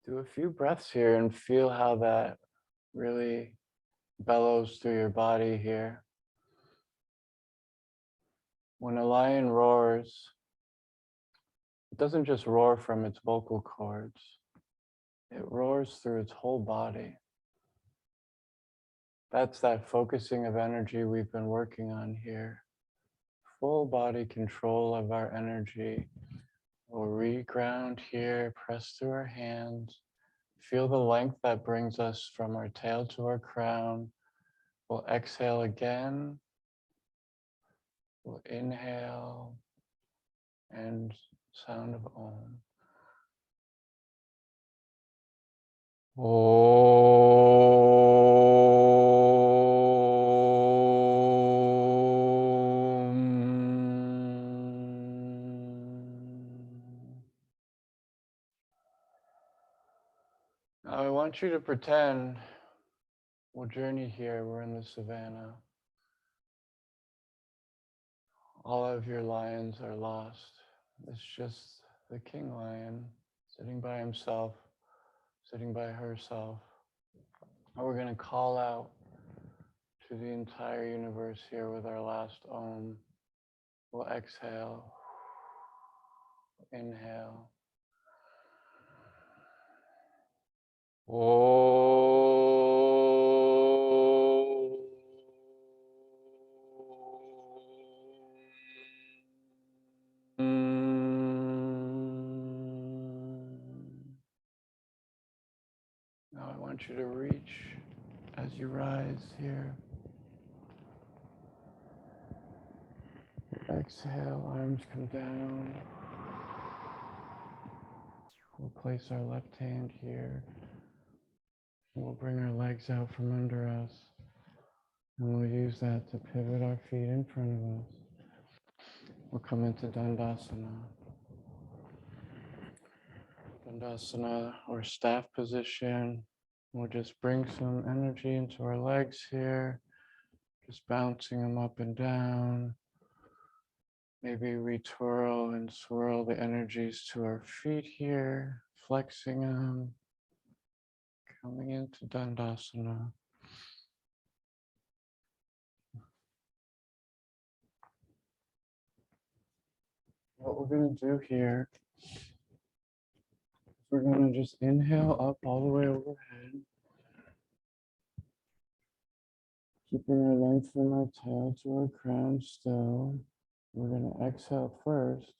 Do a few breaths here and feel how that really bellows through your body here. When a lion roars, it doesn't just roar from its vocal cords. It roars through its whole body. That's that focusing of energy we've been working on here. Full body control of our energy. We'll reground here, press through our hands. Feel the length that brings us from our tail to our crown. We'll exhale again. We'll inhale and sound of Om. Now I want you to pretend We'll journey here. We're in the savannah. All of your lions are lost. It's just the king lion sitting by himself, sitting by herself. And we're going to call out to the entire universe here with our last Om. We'll exhale, inhale. Now I want you to reach as you rise here. Exhale, arms come down. We'll place our left hand here. We'll bring our legs out from under us. And we'll use that to pivot our feet in front of us. We'll come into Dandasana. Dandasana, or staff position. We'll just bring some energy into our legs here. Just bouncing them up and down. Maybe we twirl and swirl the energies to our feet here, flexing them, coming into Dandasana. What we're going to do here is we're going to just inhale up all the way overhead, keeping our length from our tail to our crown still. We're going to exhale first,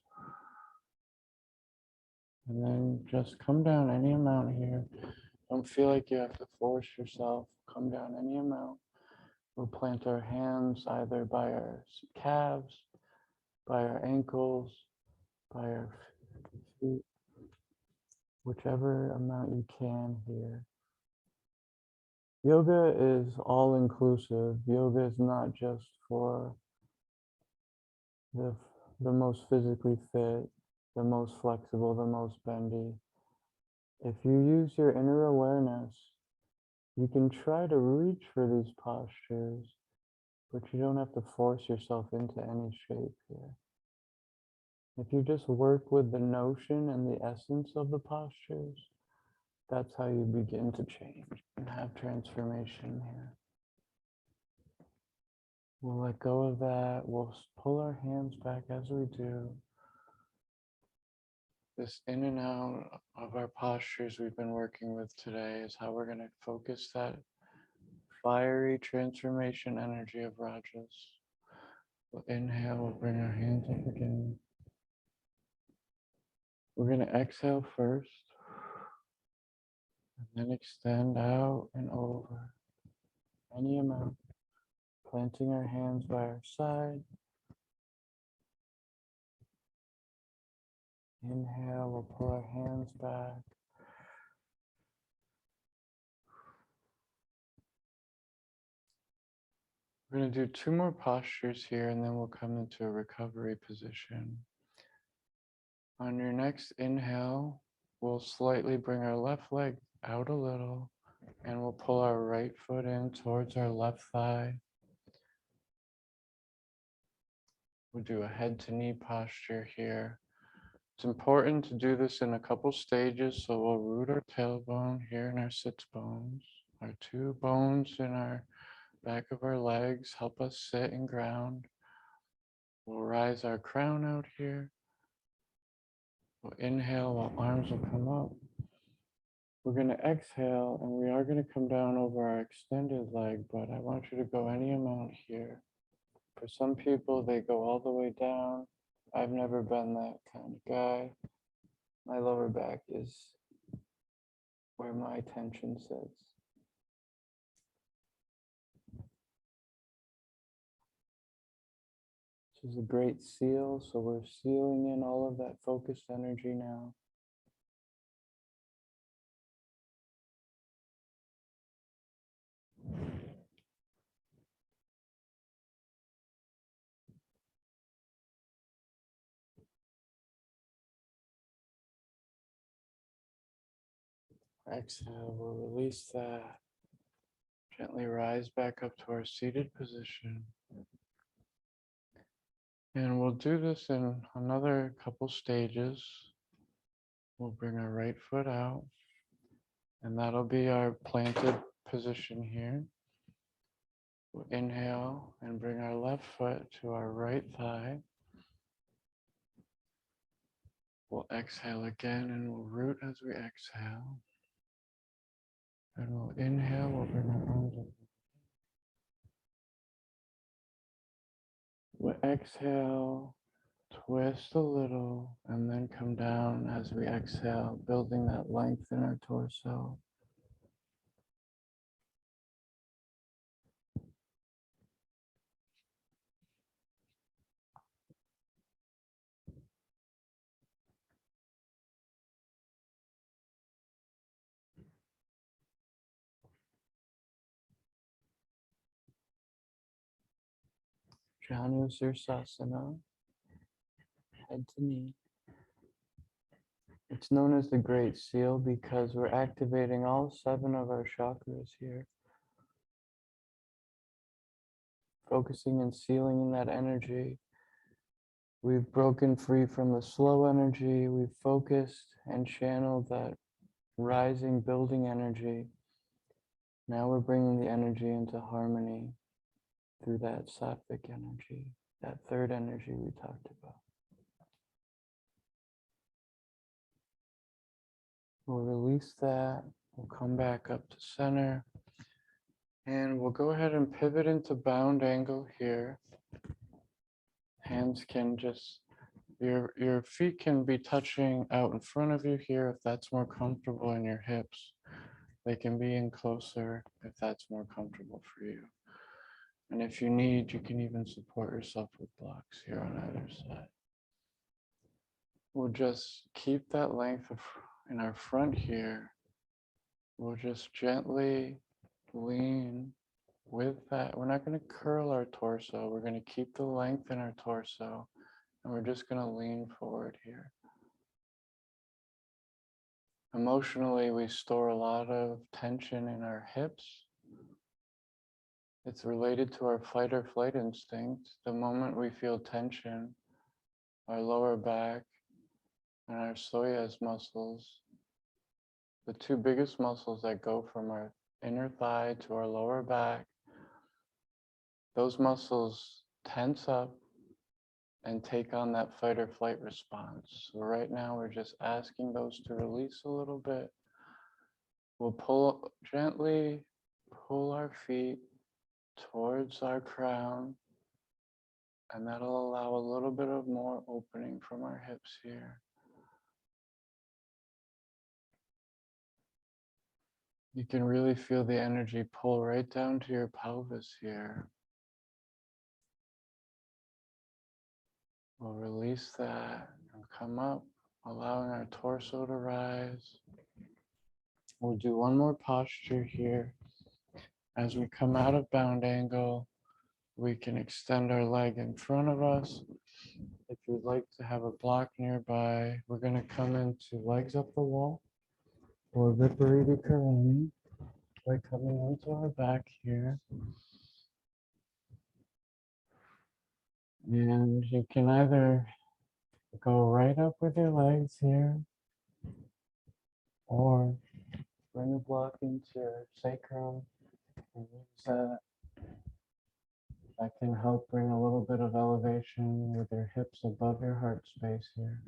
and then just come down any amount here. Don't feel like you have to force yourself. Come down any amount. We'll plant our hands either by our calves, by our ankles, by our feet, whichever amount you can here. Yoga is all inclusive. Yoga is not just for the most physically fit, the most flexible, the most bendy. If you use your inner awareness, you can try to reach for these postures, but you don't have to force yourself into any shape here. If you just work with the notion and the essence of the postures, that's how you begin to change and have transformation here. We'll let go of that. We'll pull our hands back as we do. This in and out of our postures we've been working with today is how we're going to focus that fiery transformation energy of Rajas. We'll inhale, we'll bring our hands up again. We're going to exhale first, and then extend out and over any amount, planting our hands by our side. Inhale, we'll pull our hands back. We're going to do 2 more postures here, and then we'll come into a recovery position. On your next inhale, we'll slightly bring our left leg out a little, and we'll pull our right foot in towards our left thigh. We'll do a head to knee posture here. It's important to do this in a couple stages, so we'll root our tailbone here in our sits bones. Our 2 bones in our back of our legs help us sit and ground. We'll rise our crown out here. We'll inhale while arms will come up. We're going to exhale, and we are going to come down over our extended leg, but I want you to go any amount here. For some people, they go all the way down. I've never been that kind of guy. My lower back is where my tension sits. This is a great seal, so we're sealing in all of that focused energy now. Exhale, we'll release that. Gently rise back up to our seated position. And we'll do this in another couple stages. We'll bring our right foot out, and that'll be our planted position here. We'll inhale and bring our left foot to our right thigh. We'll exhale again, and we'll root as we exhale. And we'll inhale, we'll bring our arms up. We'll exhale, twist a little, and then come down as we exhale, building that length in our torso. Janusirsasana, head to knee. It's known as the Great Seal because we're activating all 7 of our chakras here. Focusing and sealing in that energy. We've broken free from the slow energy. We've focused and channeled that rising, building energy. Now we're bringing the energy into harmony through that sattvic energy, that third energy we talked about. We'll release that. We'll come back up to center. And we'll go ahead and pivot into bound angle here. Hands can just, your feet can be touching out in front of you here if that's more comfortable, in your hips. They can be in closer if that's more comfortable for you. And if you need, you can even support yourself with blocks here on either side. We'll just keep that length in our front here. We'll just gently lean with that. We're not going to curl our torso. We're going to keep the length in our torso, and we're just going to lean forward here. Emotionally, we store a lot of tension in our hips. It's related to our fight or flight instinct. The moment we feel tension, our lower back and our psoas muscles, the 2 biggest muscles that go from our inner thigh to our lower back, those muscles tense up and take on that fight or flight response. So right now we're just asking those to release a little bit. We'll gently pull our feet towards our crown, and that'll allow a little bit of more opening from our hips here. You can really feel the energy pull right down to your pelvis here. We'll release that and come up, allowing our torso to rise. We'll do one more posture here. As we come out of bound angle, we can extend our leg in front of us. If you'd like to have a block nearby, we're going to come into legs up the wall, or Viparita Karani, by coming into our back here. And you can either go right up with your legs here, or bring a block into your sacrum and use that. That can help bring a little bit of elevation with your hips above your heart space here.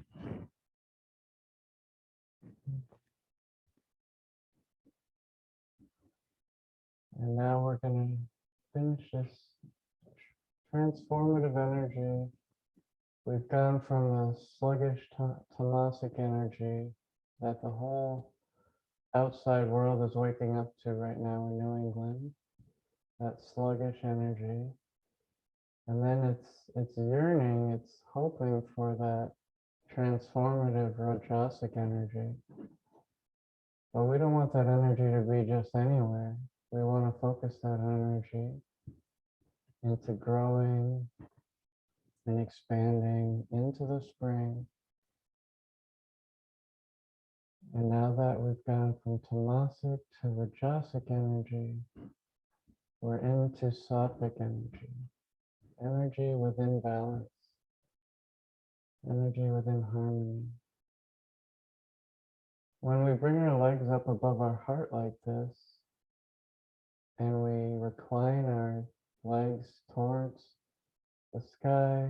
And now we're going to finish this transformative energy. We've gone from the sluggish tamasic energy that the whole outside world is waking up to right now in New England, that sluggish energy. And then it's yearning, it's hoping for that transformative rajasic energy. But we don't want that energy to be just anywhere. We want to focus that energy into growing and expanding into the spring. And now that we've gone from tamasic to rajasic energy, We're into sattvic energy, energy within balance, energy within harmony. When we bring our legs up above our heart like this, and we recline our legs towards the sky,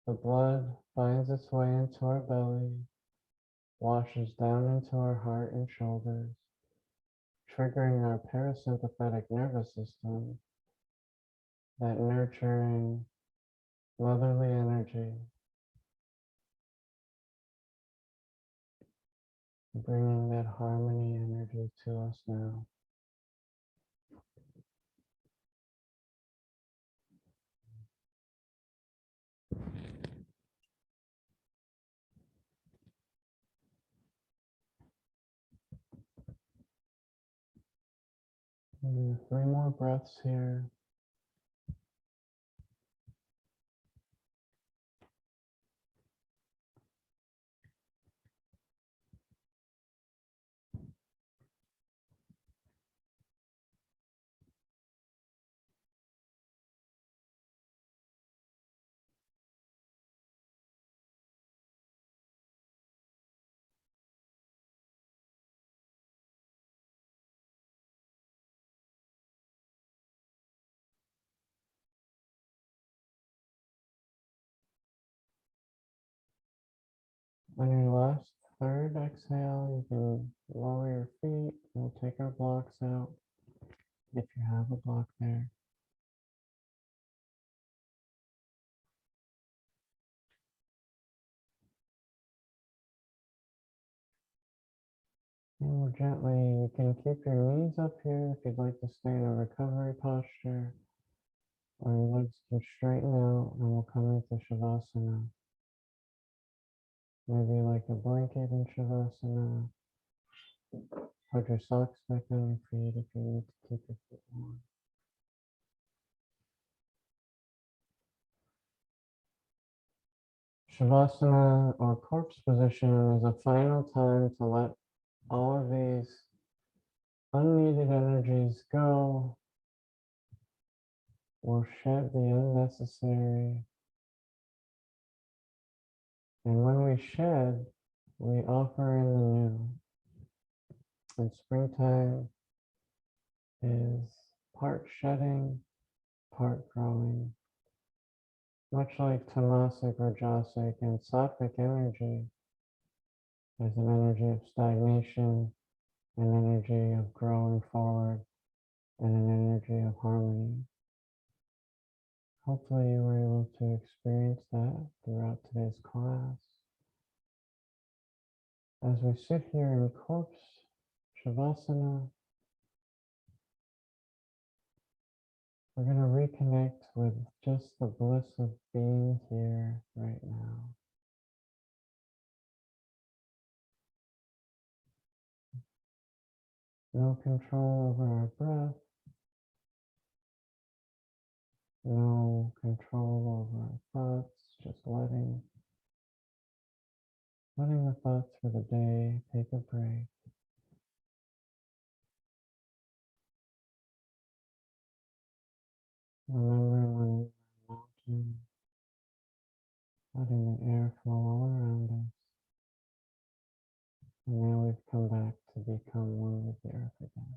the blood finds its way into our belly, washes down into our heart and shoulders, triggering our parasympathetic nervous system, that nurturing, motherly energy, bringing that harmony energy to us now. And 3 more breaths here. On your last third exhale, you can lower your feet. We'll take our blocks out if you have a block there. And we'll gently, you can keep your knees up here if you'd like to stay in a recovery posture, or your legs can straighten out, and we'll come into Shavasana. Maybe like a blanket in Shavasana. Put your socks back on your feet if you need to keep your feet warm. Shavasana, or corpse position, is a final time to let all of these unneeded energies go, or shed the unnecessary. And when we shed, we offer in the new. And springtime is part shedding, part growing. Much like tamasic, rajasic, and sattvic energy, there's an energy of stagnation, an energy of growing forward, and an energy of harmony. Hopefully you were able to experience that throughout today's class. As we sit here in corpse shavasana, we're going to reconnect with just the bliss of being here right now. No control over our breath, no control over our thoughts, just letting the thoughts for the day take a break. Remembering when we were a mountain, letting the air flow all around us. And now we've come back to become one with the earth again.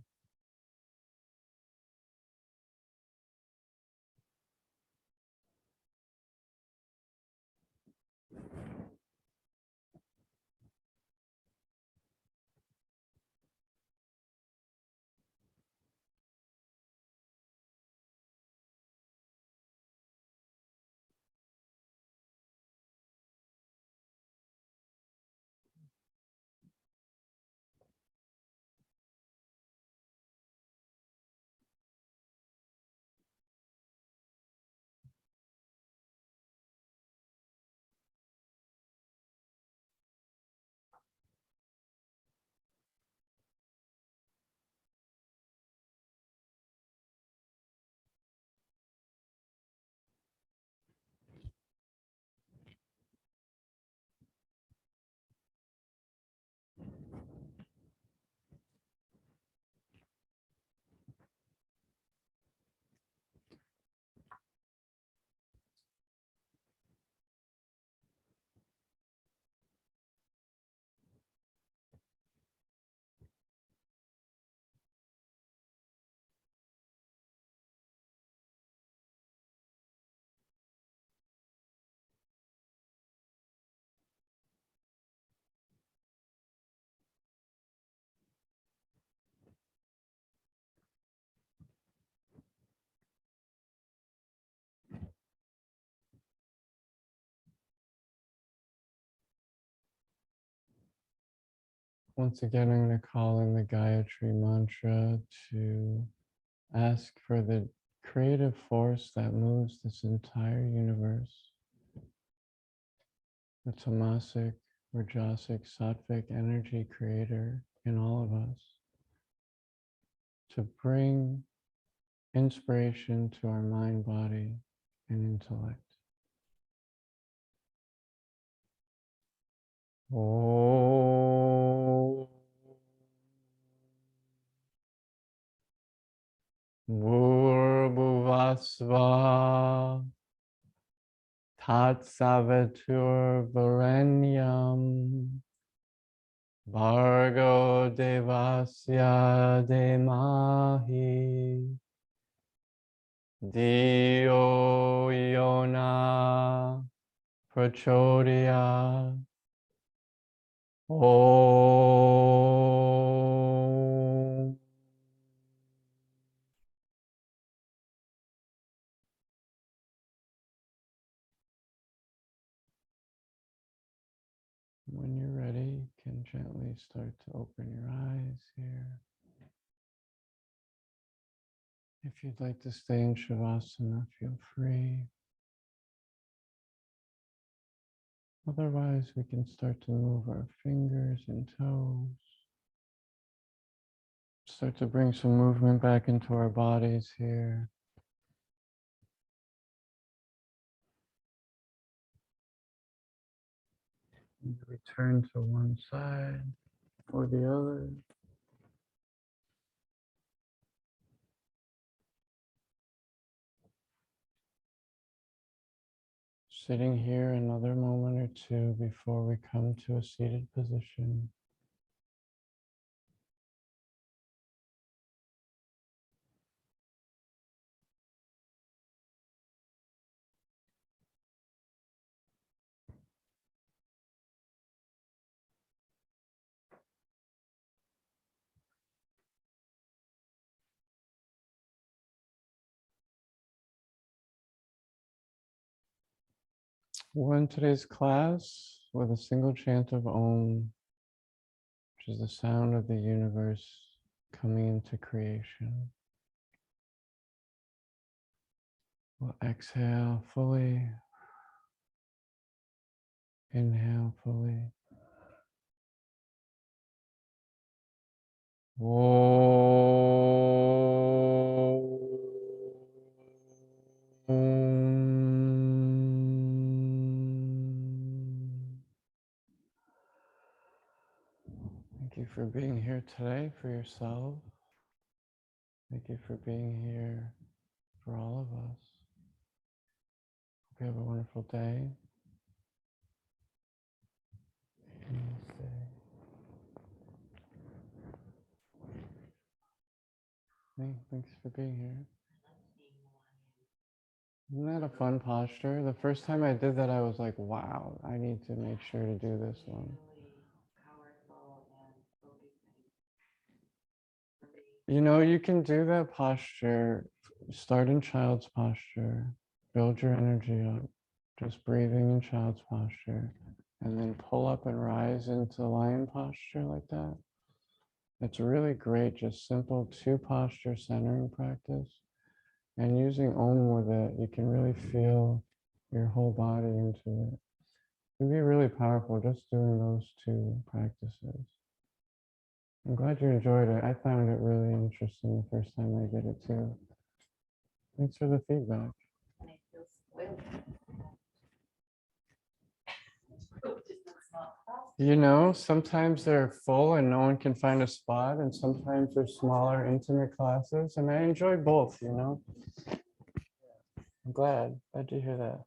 Once again, I'm going to call in the Gayatri mantra to ask for the creative force that moves this entire universe, the tamasic, rajasic, sattvic energy creator in all of us, to bring inspiration to our mind, body, and intellect. Om Bhurvasva Tat Savitur Varenyam Bhargo Devasya Dhimahi Dio Yona Prachodaya. Om. When you're ready, you can gently start to open your eyes here. If you'd like to stay in shavasana, feel free. Otherwise, we can start to move our fingers and toes. Start to bring some movement back into our bodies here. And return to one side or the other. Sitting here another moment or two before we come to a seated position. We'll end today's class with a single chant of Om, which is the sound of the universe coming into creation. We'll exhale fully, inhale fully. Thank you for being here today for yourself. Thank you for being here for all of us. Hope you have a wonderful day. Thanks for being here. Isn't that a fun posture? The first time I did that, I was like, wow, I need to make sure to do this one. You know, you can do that posture, start in child's posture, build your energy up, just breathing in child's posture, and then pull up and rise into lion posture like that. It's really great, just simple 2 posture centering practice. And using Om with it, you can really feel your whole body into it. It can be really powerful just doing those 2 practices. I'm glad you enjoyed it. I found it really interesting the first time I did it too. Thanks for the feedback. I feel spoiled. You know, sometimes they're full and no one can find a spot, and sometimes they're smaller, intimate classes, and I enjoy both, you know. I'm glad to hear that.